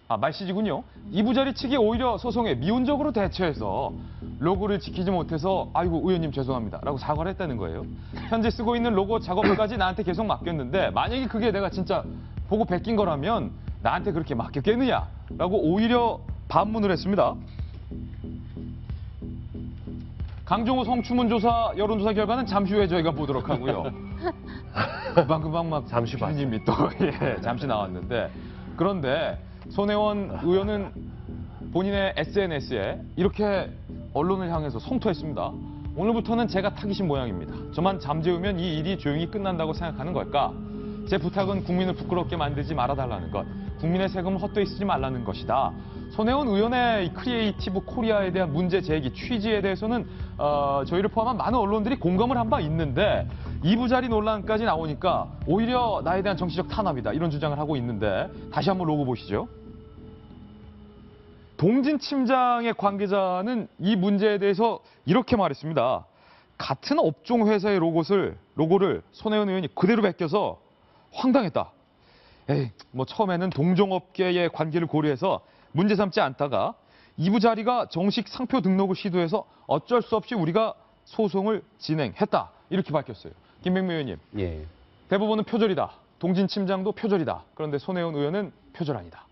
말씨지군요. 이부자리 측이 오히려 소송에 미온적으로 대처해서 로고를 지키지 못해서 아이고 의원님 죄송합니다 라고 사과를 했다는 거예요. 현재 쓰고 있는 로고 작업까지 나한테 계속 맡겼는데 만약에 그게 내가 진짜 보고 베낀 거라면 나한테 그렇게 맡겼겠느냐 라고 오히려 반문을 했습니다. 강정호 성추문 조사 여론조사 결과는 잠시 후에 저희가 보도록 하고요. 금방 막 잠시 님이 또 잠시 나왔는데 그런데 손혜원 의원은 본인의 SNS에 이렇게 언론을 향해서 성토했습니다. 오늘부터는 제가 타깃인 모양입니다. 저만 잠재우면 이 일이 조용히 끝난다고 생각하는 걸까? 제 부탁은 국민을 부끄럽게 만들지 말아달라는 것, 국민의 세금을 헛되이 쓰지 말라는 것이다. 손혜원 의원의 이 크리에이티브 코리아에 대한 문제 제기 취지에 대해서는 저희를 포함한 많은 언론들이 공감을 한 바 있는데 이부자리 논란까지 나오니까 오히려 나에 대한 정치적 탄압이다 이런 주장을 하고 있는데 다시 한번 로고 보시죠. 동진 침장의 관계자는 이 문제에 대해서 이렇게 말했습니다. 같은 업종 회사의 로고를 손혜원 의원이 그대로 베껴서 황당했다. 뭐 처음에는 동종업계의 관계를 고려해서 문제 삼지 않다가 이부자리가 정식 상표 등록을 시도해서 어쩔 수 없이 우리가 소송을 진행했다. 이렇게 밝혔어요. 김백미 의원님. 예. 대법원은 표절이다. 동진 침장도 표절이다. 그런데 손혜원 의원은 표절 아니다.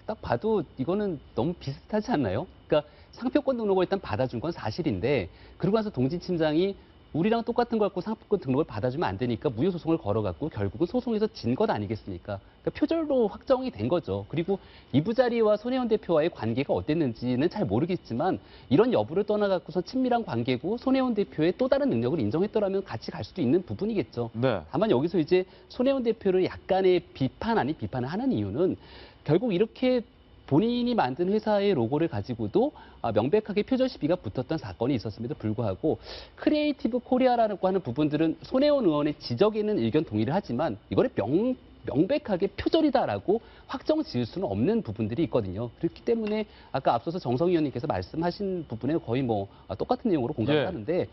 딱 봐도 이거는 너무 비슷하지 않나요? 그러니까 상표권 등록을 일단 받아준 건 사실인데 그러고 나서 동진 침장이 우리랑 똑같은 걸 갖고 상표권 등록을 받아주면 안 되니까 무효소송을 걸어갖고 결국은 소송에서 진 것 아니겠습니까? 그러니까 표절로 확정이 된 거죠. 그리고 이부자리와 손혜원 대표와의 관계가 어땠는지는 잘 모르겠지만 이런 여부를 떠나갖고서 친밀한 관계고 손혜원 대표의 또 다른 능력을 인정했더라면 같이 갈 수도 있는 부분이겠죠. 네. 다만 여기서 이제 손혜원 대표를 약간의 비판 아닌 비판을 하는 이유는 결국 이렇게 본인이 만든 회사의 로고를 가지고도 명백하게 표절 시비가 붙었던 사건이 있었음에도 불구하고 크리에이티브 코리아라고 하는 부분들은 손혜원 의원의 지적에는 의견 동의를 하지만 이거를 명백하게 표절이다라고 확정 지을 수는 없는 부분들이 있거든요. 그렇기 때문에 아까 앞서서 정성 의원님께서 말씀하신 부분에 거의 뭐 똑같은 내용으로 공감을 하는데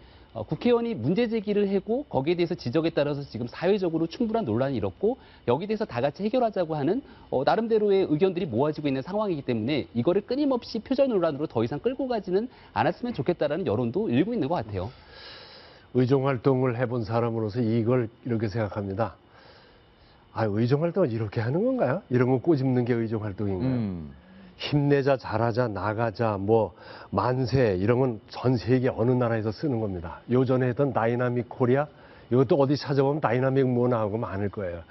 국회의원이 문제 제기를 하고 거기에 대해서 지적에 따라서 지금 사회적으로 충분한 논란이 일었고 여기에 대해서 다 같이 해결하자고 하는 나름대로의 의견들이 모아지고 있는 상황이기 때문에 이거를 끊임없이 표절 논란으로 더 이상 끌고 가지는 않았으면 좋겠다라는 여론도 일고 있는 것 같아요. 의정활동을 해본 사람으로서 이걸 이렇게 생각합니다. 의정활동을 이렇게 하는 건가요? 이런 거 꼬집는 게 의정활동인가요? 힘내자, 잘하자, 나가자, 뭐 만세 이런 건 전 세계 어느 나라에서 쓰는 겁니다. 요전에 했던 다이나믹 코리아 이것도 어디 찾아보면 다이나믹 뭐 나오고 많을 거예요.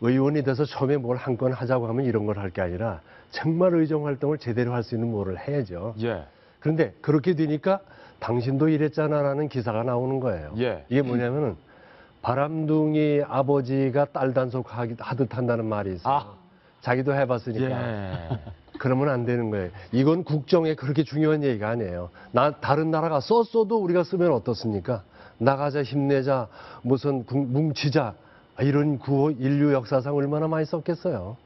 의원이 돼서 처음에 뭘 한 건 하자고 하면 이런 걸 할 게 아니라 정말 의정활동을 제대로 할 수 있는 뭐를 해야죠. 예. 그런데 그렇게 되니까 당신도 이랬잖아라는 기사가 나오는 거예요. 예. 이게 뭐냐면은 바람둥이 아버지가 딸 단속하듯 한다는 말이 있어요. 아. 자기도 해봤으니까. 예. 그러면 안 되는 거예요. 이건 국정에 그렇게 중요한 얘기가 아니에요. 다른 나라가 썼어도 우리가 쓰면 어떻습니까? 나가자, 힘내자, 무슨 뭉치자 이런 구호 인류 역사상 얼마나 많이 썼겠어요.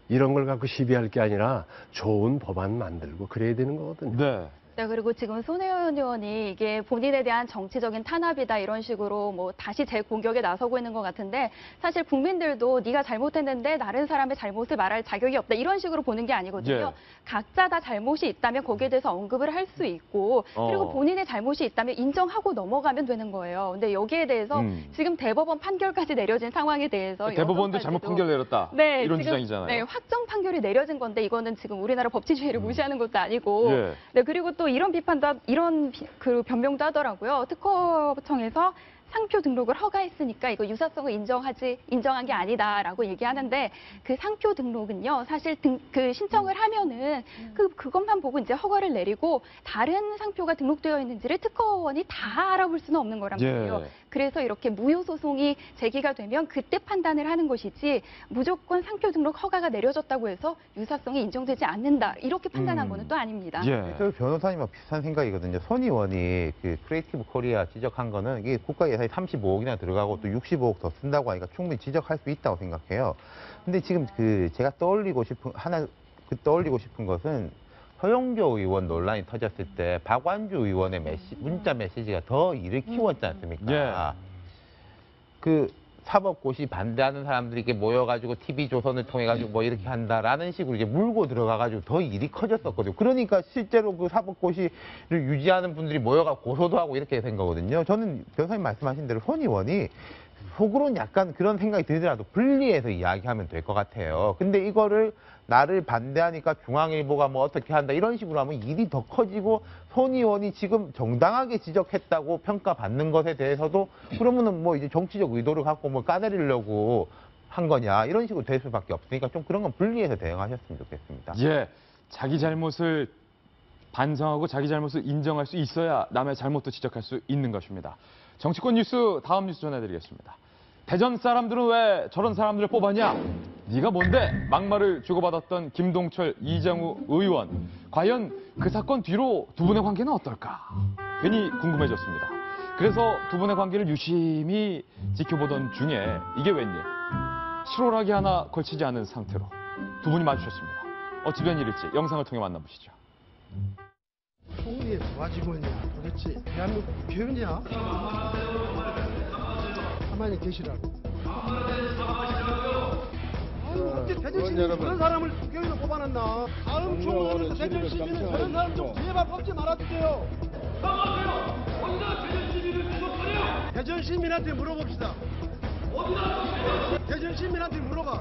이런 걸 갖고 시비할 게 아니라 좋은 법안 만들고 그래야 되는 거거든요. 네. 네, 그리고 지금 손혜원 의원이 이게 본인에 대한 정치적인 탄압이다 이런 식으로 뭐 다시 재공격에 나서고 있는 것 같은데 사실 국민들도 네가 잘못했는데 다른 사람의 잘못을 말할 자격이 없다 이런 식으로 보는 게 아니거든요. 예. 각자 다 잘못이 있다면 거기에 대해서 언급을 할 수 있고 그리고 본인의 잘못이 있다면 인정하고 넘어가면 되는 거예요. 근데 여기에 대해서 지금 대법원 판결까지 내려진 상황에 대해서 대법원도 잘못 판결 내렸다. 네, 이런 지금, 주장이잖아요. 네, 확정 판결이 내려진 건데 이거는 지금 우리나라 법치주의를 무시하는 것도 아니고 예. 네, 그리고 또 이런 비판도 그 변명도 하더라고요. 특허청에서 상표 등록을 허가했으니까 이거 유사성을 인정한 게 아니다라고 얘기하는데 그 상표 등록은요 사실 그 신청을 하면은 그것만 보고 이제 허가를 내리고 다른 상표가 등록되어 있는지를 특허원이 다 알아볼 수는 없는 거란 말이에요. 예. 그래서 이렇게 무효 소송이 제기가 되면 그때 판단을 하는 것이지 무조건 상표 등록 허가가 내려졌다고 해서 유사성이 인정되지 않는다 이렇게 판단한 거는 또 아닙니다. 예. 저 변호사님하고 비슷한 생각이거든요. 손 의원이 그 크리에이티브 코리아 지적한 거는 이게 국가 예산이 35억이나 들어가고 또 65억 더 쓴다고 하니까 충분히 지적할 수 있다고 생각해요. 근데 지금 제가 떠올리고 싶은 것은 서영교 의원 논란이 터졌을 때 박완주 의원의 문자 메시지가 더 일을 키웠지 않습니까? 예. 그 사법고시 반대하는 사람들이 이렇게 모여가지고 TV조선을 통해가지고 뭐 이렇게 한다라는 식으로 이제 물고 들어가가지고 더 일이 커졌었거든요. 그러니까 실제로 그 사법고시를 유지하는 분들이 모여가 고소도 하고 이렇게 된 거거든요. 저는 변호사님 말씀하신 대로 손 의원이 속으로는 약간 그런 생각이 들더라도 분리해서 이야기하면 될 것 같아요. 근데 이거를 나를 반대하니까 중앙일보가 뭐 어떻게 한다 이런 식으로 하면 일이 더 커지고 손 의원이 지금 정당하게 지적했다고 평가받는 것에 대해서도 그러면은 뭐 이제 정치적 의도를 갖고 뭐 까내리려고 한 거냐 이런 식으로 될 수밖에 없으니까 좀 그런 건 분리해서 대응하셨으면 좋겠습니다. 예. 자기 잘못을 반성하고 자기 잘못을 인정할 수 있어야 남의 잘못도 지적할 수 있는 것입니다. 정치권 뉴스 다음 뉴스 전해드리겠습니다. 대전 사람들은 왜 저런 사람들을 뽑았냐? 네가 뭔데? 막말을 주고받았던 김동철, 이장우 의원. 과연 그 사건 뒤로 두 분의 관계는 어떨까? 괜히 궁금해졌습니다. 그래서 두 분의 관계를 유심히 지켜보던 중에 이게 웬일? 실오라기 하나 걸치지 않은 상태로 두 분이 마주쳤습니다. 어찌 된 일일지 영상을 통해 만나보시죠. 총리에 좋아지고 있냐? 도대체 대한민국 국회의원이야? 가만히 계시라고. 아유, 어째 대전시민이 그런 사람을 국회의원으로 뽑아놨나? 다음 총선에서 대전시민은 그런 사람 좀 제발 뽑지 말아주세요. 어디다 대전시민을 지속하냐? 대전시민한테 물어봅시다. 어디다? 대전시민한테 물어봐.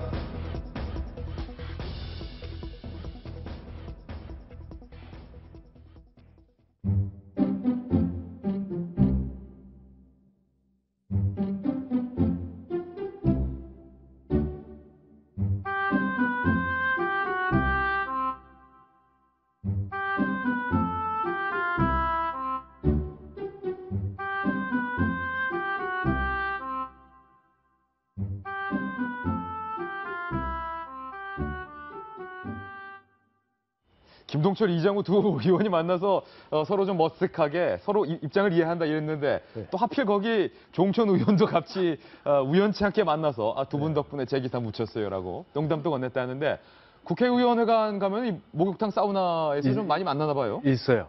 김동철, 이장우 두 의원이 만나서 서로 좀 머쓱하게 서로 입장을 이해한다 이랬는데 또 하필 거기 종천 의원도 같이 우연치 않게 만나서 두 분 덕분에 제 기사 묻혔어요라고 농담도 건넸다는데 국회의원회관 가면 이 목욕탕 사우나에서 좀 많이 만나나 봐요. 있어요.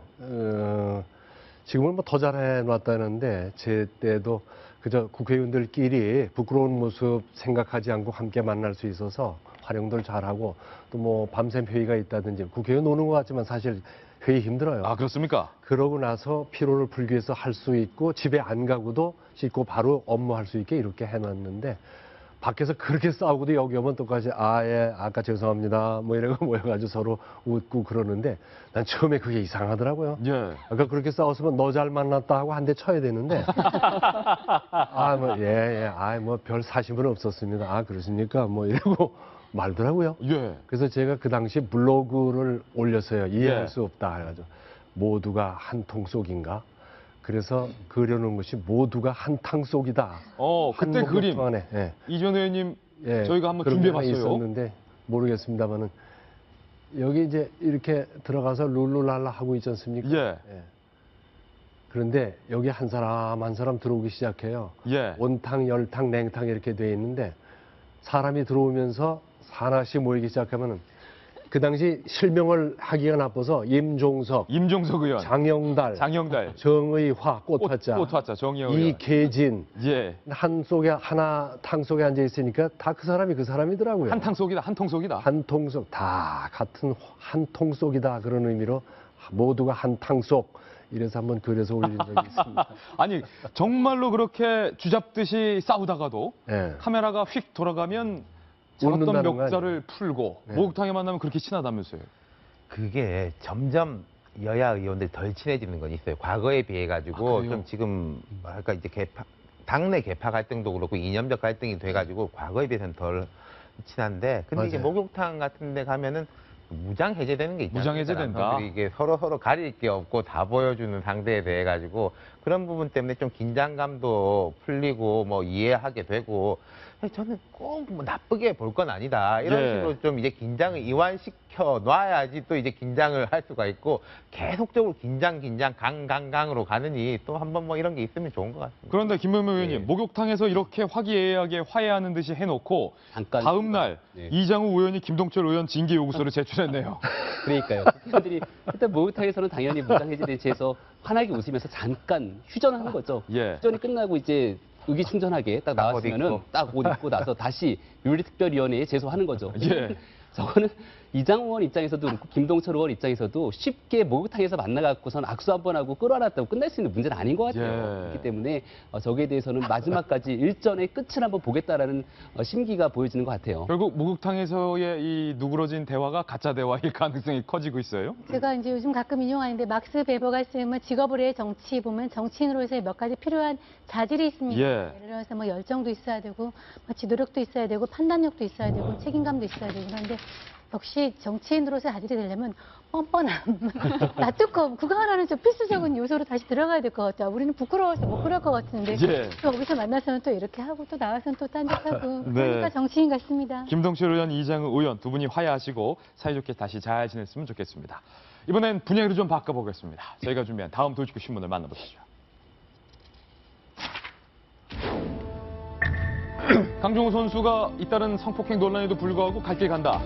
지금은 뭐 더 잘해 놨다는데 제 때도 그저 국회의원들끼리 부끄러운 모습 생각하지 않고 함께 만날 수 있어서 활용들 잘하고 또 뭐 밤샘 회의가 있다든지 국회의원 오는 것 같지만 사실 회의 힘들어요. 아, 그렇습니까? 그러고 나서 피로를 풀기 위해서 할 수 있고 집에 안 가고도 씻고 바로 업무할 수 있게 이렇게 해놨는데 밖에서 그렇게 싸우고도 여기 오면 똑같이 예, 아까 죄송합니다 뭐 이러고 모여가지고 서로 웃고 그러는데 난 처음에 그게 이상하더라고요. 예. 아까 그렇게 싸웠으면 너 잘 만났다 하고 한 대 쳐야 되는데 뭐 별 사심은 없었습니다. 그러십니까 뭐 이러고 말더라고요. 예. 그래서 제가 그 당시 블로그를 올렸어요. 이해할 예. 수 없다 해가지고 모두가 한 통 속인가? 그래서 그려놓은 것이 모두가 한 탕 속이다. 그때 그림. 안에. 예. 이전 의원님 예, 저희가 한번 그런 게 준비해봤어요. 있었는데 모르겠습니다만은 여기 이제 이렇게 들어가서 룰루랄라 하고 있지 않습니까? 예. 예. 그런데 여기 한 사람 한 사람 들어오기 시작해요. 예. 온탕, 열탕, 냉탕 이렇게 돼 있는데 사람이 들어오면서 하나씩 모이기 시작하면은 그 당시 실명을 하기가 나빠서 임종석 의원, 장영달, 정의화, 꽃화자, 정의화 의원, 이계진, 예. 한 속에 하나 탕 속에 앉아 있으니까 다 그 사람이 그 사람이더라고요. 한 탕 속이다, 한 통 속이다. 한 통 속, 다 같은 한 통 속이다 그런 의미로 모두가 한 탕 속. 이래서 한번 그려서 올린 적이 있습니다. 아니 정말로 그렇게 쥐잡듯이 싸우다가도 네. 카메라가 휙 돌아가면 잡았던 멱살을 풀고 네. 목욕탕에 만나면 그렇게 친하다면서요. 그게 점점 여야 의원들이 덜 친해지는 건 있어요. 과거에 비해 가지고 좀 지금 그러니까 이제 당내 개파 갈등도 그렇고 이념적 갈등이 돼 가지고 과거에 비해서는 덜 친한데 근데 이제 목욕탕 같은 데 가면은 무장 해제되는 게 있잖아요. 무장 해제된다. 이게 서로 가릴 게 없고 다 보여주는 상대에 대해 가지고 그런 부분 때문에 좀 긴장감도 풀리고 뭐 이해하게 되고 저는 꼭 뭐 나쁘게 볼 건 아니다. 이런 식으로 좀 이제 긴장을 이완시켜 놔야지 또 이제 긴장을 할 수가 있고 계속적으로 긴장 강으로 가느니 또 한번 뭐 이런 게 있으면 좋은 것 같습니다. 그런데 김명민 의원님 목욕탕에서 이렇게 화기애애하게 화해하는 듯이 해놓고 다음 날 이장우 의원이 김동철 의원 징계 요구서를 제출했네요. 그러니까요. 국회의원들이 일단 목욕탕에서는 당연히 무장해제에 대해서 환하게 웃으면서 잠깐 휴전하는 거죠. 휴전이 끝나고 이제 의기충전하게 딱 나왔으면은 딱 옷 입고 나서 다시 윤리특별위원회에 제소하는 거죠. 저거는 이장우 의원 입장에서도 그렇고 김동철 의원 입장에서도 쉽게 목욕탕에서 만나갖고선 악수 한번 하고 끌어안았다고 끝날 수 있는 문제는 아닌 것 같아요. 그렇기 때문에 저기에 대해서는 마지막까지 일전의 끝을 한번 보겠다라는 심기가 보여지는 것 같아요. 결국 목욕탕에서의 이 누그러진 대화가 가짜 대화일 가능성이 커지고 있어요. 제가 이제 요즘 가끔 인용하는데 막스 베버가 쓰면 직업을 해 정치 보면 정치인으로서의 몇 가지 필요한 자질이 있습니다. 예를 들어서 뭐 열정도 있어야 되고 뭐 지도력도 있어야 되고 판단력도 있어야 되고 책임감도 있어야 되고 그런데 역시 정치인으로서 자질이 되려면 뻔뻔함, 나뚜컴 그거 하나는 좀 필수적인 요소로 다시 들어가야 될 것 같아요. 우리는 부끄러워서 못 그럴 것 같은데 또 여기서 만나서는 또 이렇게 하고 또 나와서는 또 딴짓하고 그러니까 정치인 같습니다. 김동철 의원, 이장우 의원 두 분이 화해하시고 사이좋게 다시 잘 지냈으면 좋겠습니다. 이번엔 분위기를 좀 바꿔보겠습니다. 저희가 준비한 다음 도지구 신문을 만나보시죠. 강정호 선수가 잇따른 성폭행 논란에도 불구하고 갈 길 간다.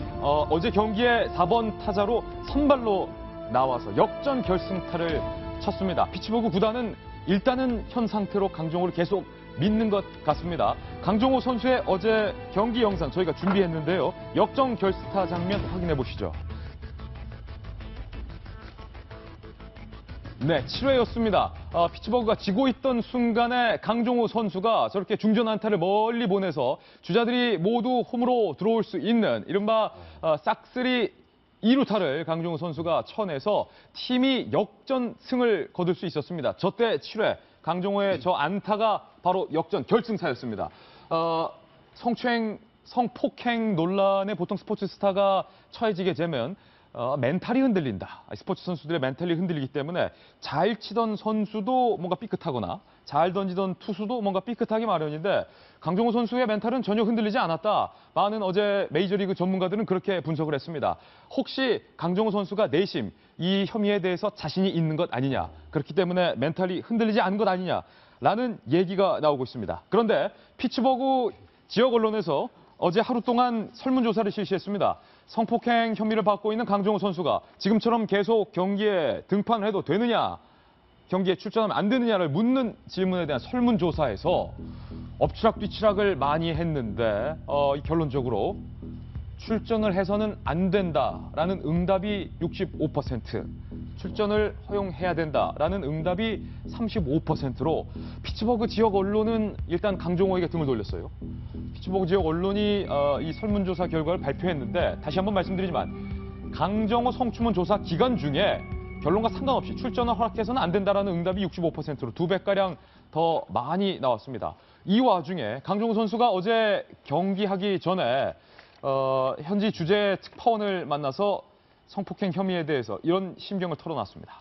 어제 경기에 4번 타자로 선발로 나와서 역전 결승타를 쳤습니다. 피츠버그 구단은 일단은 현 상태로 강정호를 계속 믿는 것 같습니다. 강정호 선수의 어제 경기 영상 저희가 준비했는데요. 역전 결승타 장면 확인해 보시죠. 네, 7회였습니다. 피츠버그가 지고 있던 순간에 강정호 선수가 저렇게 중전 안타를 멀리 보내서 주자들이 모두 홈으로 들어올 수 있는 이른바 싹쓸이 2루타를 강정호 선수가 쳐내서 팀이 역전승을 거둘 수 있었습니다. 저때 7회 강정호의 저 안타가 바로 역전 결승타였습니다. 성폭행 논란에 보통 스포츠 스타가 처해지게 되면 멘탈이 흔들린다. 스포츠 선수들의 멘탈이 흔들리기 때문에 잘 치던 선수도 뭔가 삐끗하거나 잘 던지던 투수도 뭔가 삐끗하기 마련인데 강정호 선수의 멘탈은 전혀 흔들리지 않았다. 많은 어제 메이저리그 전문가들은 그렇게 분석을 했습니다. 혹시 강정호 선수가 내심 이 혐의에 대해서 자신이 있는 것 아니냐. 그렇기 때문에 멘탈이 흔들리지 않은 것 아니냐라는 얘기가 나오고 있습니다. 그런데 피츠버그 지역 언론에서 어제 하루 동안 설문조사를 실시했습니다. 성폭행 혐의를 받고 있는 강정호 선수가 지금처럼 계속 경기에 등판을 해도 되느냐, 경기에 출전하면 안 되느냐를 묻는 질문에 대한 설문조사에서 엎치락뒤치락을 많이 했는데 결론적으로 출전을 해서는 안 된다라는 응답이 65%, 출전을 허용해야 된다라는 응답이 35%로 피츠버그 지역 언론은 일단 강정호에게 등을 돌렸어요. 피츠버그 지역 언론이 이 설문조사 결과를 발표했는데 다시 한번 말씀드리지만 강정호 성추문 조사 기간 중에 결론과 상관없이 출전을 허락해서는 안 된다라는 응답이 65%로 2배가량 더 많이 나왔습니다. 이 와중에 강정호 선수가 어제 경기하기 전에 현지 주재 특파원을 만나서 성폭행 혐의에 대해서 이런 심경을 털어놨습니다.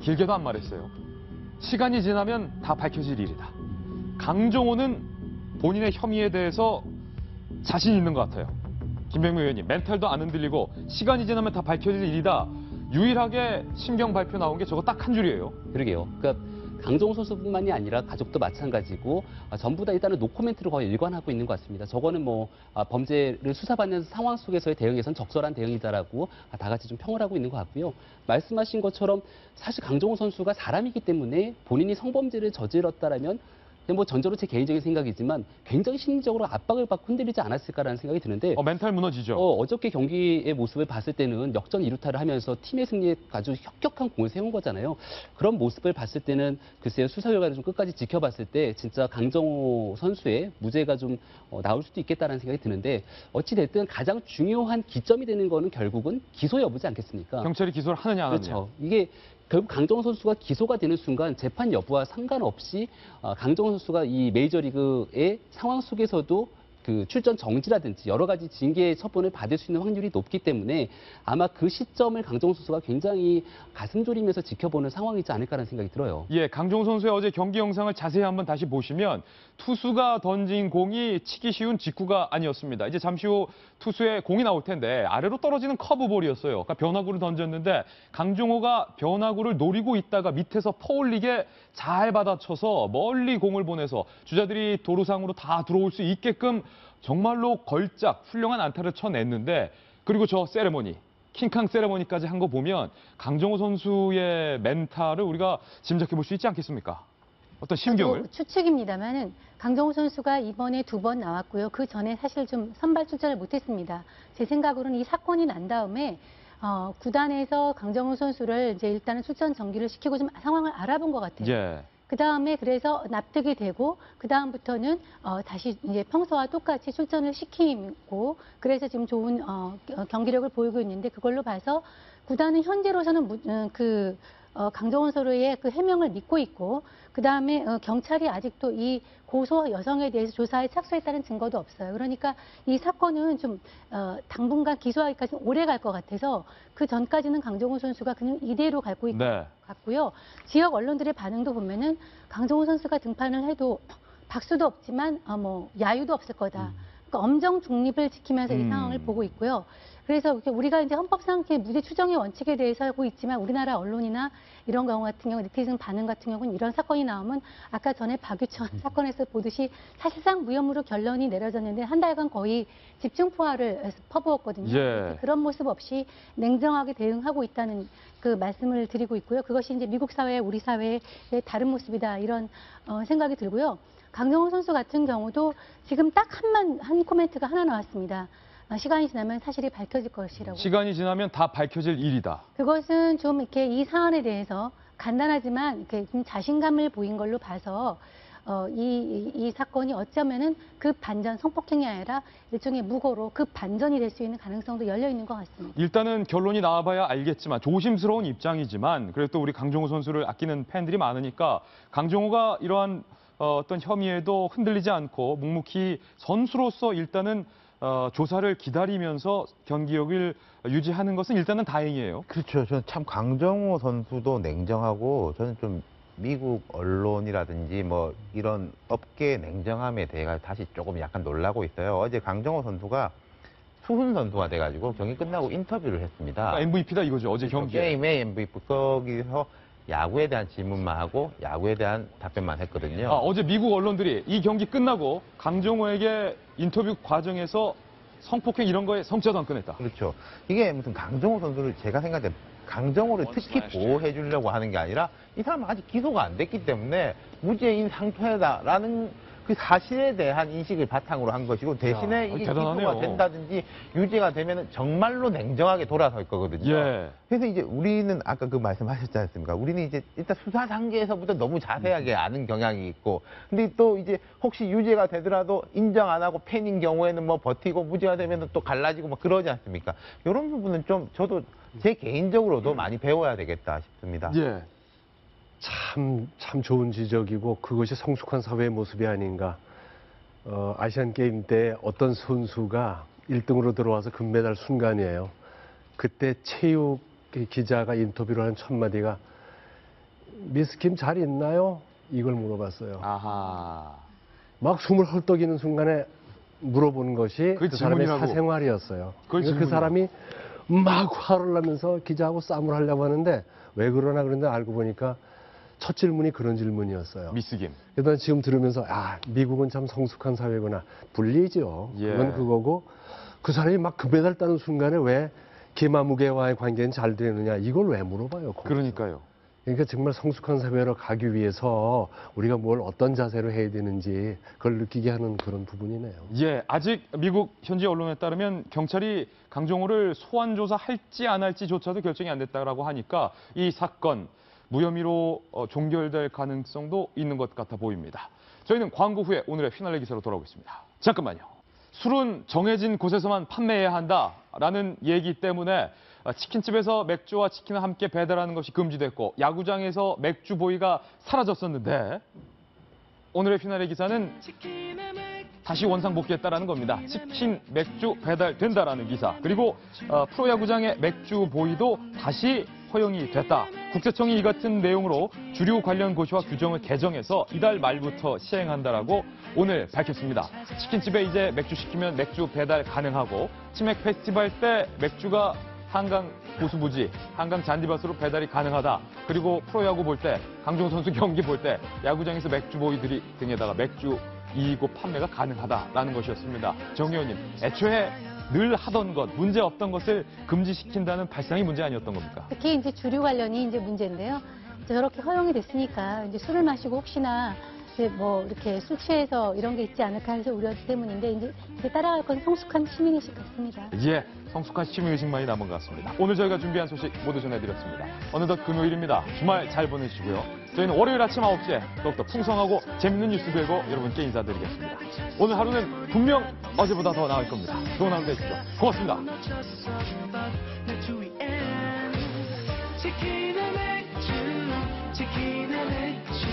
길게도 안 말했어요. 시간이 지나면 다 밝혀질 일이다. 강정호는 본인의 혐의에 대해서 자신 있는 것 같아요. 김병민 의원님, 멘탈도 안 흔들리고 시간이 지나면 다 밝혀질 일이다. 유일하게 심경 발표 나온 게 저거 딱 한 줄이에요. 그러게요. 그러니까 강정호 선수뿐만이 아니라 가족도 마찬가지고 전부 다 일단은 노코멘트로 거의 일관하고 있는 것 같습니다. 저거는 뭐 범죄를 수사받는 상황 속에서의 대응에선 적절한 대응이다라고 다 같이 좀 평을 하고 있는 것 같고요. 말씀하신 것처럼 사실 강정호 선수가 사람이기 때문에 본인이 성범죄를 저질렀다라면 뭐 전적으로 제 개인적인 생각이지만 굉장히 심리적으로 압박을 받고 흔들리지 않았을까라는 생각이 드는데 멘탈 무너지죠. 어저께 경기의 모습을 봤을 때는 역전 2루타를 하면서 팀의 승리에 아주 혁혁한 공을 세운 거잖아요. 그런 모습을 봤을 때는 글쎄요, 수사 결과를 좀 끝까지 지켜봤을 때 진짜 강정호 선수의 무죄가 좀 나올 수도 있겠다라는 생각이 드는데 어찌 됐든 가장 중요한 기점이 되는 거는 결국은 기소 여부지 않겠습니까? 경찰이 기소를 하느냐 안 하느냐. 그렇죠. 이게 결국 강정호 선수가 기소가 되는 순간 재판 여부와 상관없이 강정호 선수가 이 메이저리그의 상황 속에서도 그 출전 정지라든지 여러 가지 징계 처분을 받을 수 있는 확률이 높기 때문에 아마 그 시점을 강정호 선수가 굉장히 가슴 졸이면서 지켜보는 상황이지 않을까라는 생각이 들어요. 예, 강정호 선수의 어제 경기 영상을 자세히 한번 다시 보시면 투수가 던진 공이 치기 쉬운 직구가 아니었습니다. 이제 잠시 후 투수의 공이 나올 텐데 아래로 떨어지는 커브볼이었어요. 그러니까 변화구를 던졌는데 강정호가 변화구를 노리고 있다가 밑에서 퍼올리게 잘 받아쳐서 멀리 공을 보내서 주자들이 도루상으로 다 들어올 수 있게끔 정말로 걸작 훌륭한 안타를 쳐냈는데 그리고 저 세레모니, 킹캉 세레모니까지 한 거 보면 강정호 선수의 멘탈을 우리가 짐작해 볼 수 있지 않겠습니까? 어떤 심경을? 추측입니다만은 강정호 선수가 이번에 2번 나왔고요. 그 전에 사실 좀 선발 출전을 못했습니다. 제 생각으로는 이 사건이 난 다음에 구단에서 강정호 선수를 이제 일단은 출전 정지를 시키고 좀 상황을 알아본 것 같아요. 예. 그 다음에 그래서 납득이 되고 그 다음부터는 다시 이제 평소와 똑같이 출전을 시키고 그래서 지금 좋은 경기력을 보이고 있는데 그걸로 봐서 구단은 현재로서는 강정호 선수의 그 해명을 믿고 있고 그 다음에 경찰이 아직도 이 고소 여성에 대해서 조사에 착수했다는 증거도 없어요. 그러니까 이 사건은 좀 당분간 기소하기까지 오래 갈 것 같아서 그 전까지는 강정호 선수가 그냥 이대로 갈고 있고 같고요. 지역 언론들의 반응도 보면은 강정호 선수가 등판을 해도 박수도 없지만 뭐 야유도 없을 거다. 그러니까 엄정 중립을 지키면서 이 상황을 보고 있고요. 그래서 우리가 이제 헌법상 무죄 추정의 원칙에 대해서 하고 있지만 우리나라 언론이나 이런 경우 같은 경우 네티즌 반응 같은 경우는 이런 사건이 나오면 아까 전에 박유천 사건에서 보듯이 사실상 무혐의로 결론이 내려졌는데 한 달간 거의 집중포화를 퍼부었거든요. 예. 그런 모습 없이 냉정하게 대응하고 있다는 그 말씀을 드리고 있고요. 그것이 이제 미국 사회, 우리 사회의 다른 모습이다 이런 생각이 들고요. 강정호 선수 같은 경우도 지금 딱 한 코멘트가 하나 나왔습니다. 시간이 지나면 사실이 밝혀질 것이라고. 시간이 지나면 다 밝혀질 일이다. 그것은 좀 이렇게 이 사안에 대해서 간단하지만 이렇게 좀 자신감을 보인 걸로 봐서 이 사건이 어쩌면은 급 반전, 성폭행이 아니라 일종의 무고로 급 반전이 될 수 있는 가능성도 열려 있는 것 같습니다. 일단은 결론이 나와봐야 알겠지만 조심스러운 입장이지만 그래도 우리 강정호 선수를 아끼는 팬들이 많으니까 강정호가 이러한 어떤 혐의에도 흔들리지 않고 묵묵히 선수로서 일단은 조사를 기다리면서 경기력을 유지하는 것은 일단은 다행이에요. 그렇죠. 저는 참 강정호 선수도 냉정하고 저는 좀 미국 언론이라든지 뭐 이런 업계의 냉정함에 대해 다시 조금 약간 놀라고 있어요. 어제 강정호 선수가 수훈 선수가 돼가지고 경기 끝나고 인터뷰를 했습니다. 그러니까 MVP다 이거죠. 어제 그렇죠. 경기에. 게임의 MVP. 거기서 야구에 대한 질문만 하고 야구에 대한 답변만 했거든요. 어제 미국 언론들이 이 경기 끝나고 강정호에게 인터뷰 과정에서 성폭행 이런 거에 성취도 안 꺼냈다. 그렇죠. 이게 무슨 강정호 선수를 제가 생각할 때 강정호를 특히 보호해 주려고 하는 게 아니라 이 사람은 아직 기소가 안 됐기 때문에 무죄인 상태다라는 그 사실에 대한 인식을 바탕으로 한 것이고 대신에 이게 대단하네요. 기소가 된다든지 유죄가 되면 정말로 냉정하게 돌아설 거거든요. 예. 그래서 이제 우리는 아까 그 말씀하셨지 않습니까? 우리는 이제 일단 수사 단계에서부터 너무 자세하게 아는 경향이 있고 근데 또 이제 혹시 유죄가 되더라도 인정 안 하고 팬인 경우에는 뭐 버티고 무죄가 되면 또 갈라지고 뭐 그러지 않습니까? 이런 부분은 좀 저도 제 개인적으로도 많이 배워야 되겠다 싶습니다. 예. 참 좋은 지적이고 그것이 성숙한 사회의 모습이 아닌가. 아시안 게임 때 어떤 선수가 1등으로 들어와서 금메달 순간이에요. 그때 체육 기자가 인터뷰를 한 첫 마디가 미스 김 잘 있나요? 이걸 물어봤어요. 아하. 막 숨을 헐떡이는 순간에 물어보는 것이 그 그 사람의 질문이라고. 사생활이었어요. 그걸 그 질문이라고. 사람이 막 화를 내면서 기자하고 싸움을 하려고 하는데 왜 그러나 그런데 알고 보니까 첫 질문이 그런 질문이었어요. 미스 김. 그래서 지금 들으면서 미국은 참 성숙한 사회구나. 불리죠. 예. 그건 그거고 그 사람이 막 금메달 따는 순간에 왜 김아무개와의 관계는 잘 되느냐 이걸 왜 물어봐요. 거기서. 그러니까요. 그러니까 정말 성숙한 사회로 가기 위해서 우리가 뭘 어떤 자세로 해야 되는지 그걸 느끼게 하는 그런 부분이네요. 예, 아직 미국 현지 언론에 따르면 경찰이 강정호를 소환 조사할지 안 할지조차도 결정이 안 됐다라고 하니까 이 사건 무혐의로 종결될 가능성도 있는 것 같아 보입니다. 저희는 광고 후에 오늘의 피날레 기사로 돌아오겠습니다. 잠깐만요. 술은 정해진 곳에서만 판매해야 한다라는 얘기 때문에 치킨집에서 맥주와 치킨을 함께 배달하는 것이 금지됐고 야구장에서 맥주 보이가 사라졌었는데 오늘의 피날레 기사는 다시 원상복귀했다라는 겁니다. 치킨, 맥주 배달된다라는 기사. 그리고 프로야구장의 맥주 보이도 다시 허용이 됐다. 국세청이 이 같은 내용으로 주류 관련 고시와 규정을 개정해서 이달 말부터 시행한다라고 오늘 밝혔습니다. 치킨집에 이제 맥주 시키면 맥주 배달 가능하고 치맥 페스티벌 때 맥주가 한강 고수부지, 한강 잔디밭으로 배달이 가능하다. 그리고 프로야구 볼 때, 강정호 선수 경기 볼 때 야구장에서 맥주 보이들이 등에다가 맥주 이고 판매가 가능하다라는 것이었습니다. 정 의원님, 애초에 늘 하던 것, 문제 없던 것을 금지시킨다는 발상이 문제 아니었던 겁니까? 특히 이제 주류 관련이 이제 문제인데요. 저렇게 허용이 됐으니까 이제 술을 마시고 혹시나 이제 뭐 이렇게 술 취해서 이런 게 있지 않을까 해서 우려 때문인데 이제 따라갈 건 성숙한 시민의식 같습니다. 예, 성숙한 시민의식만이 남은 것 같습니다. 오늘 저희가 준비한 소식 모두 전해드렸습니다. 어느덧 금요일입니다. 주말 잘 보내시고요. 저희는 월요일 아침 9시에 더욱더 풍성하고 재밌는 뉴스 들고 여러분께 인사드리겠습니다. 오늘 하루는 분명 어제보다 더 나을 겁니다. 좋은 하루 되십시오. 고맙습니다. 치킨의 맥주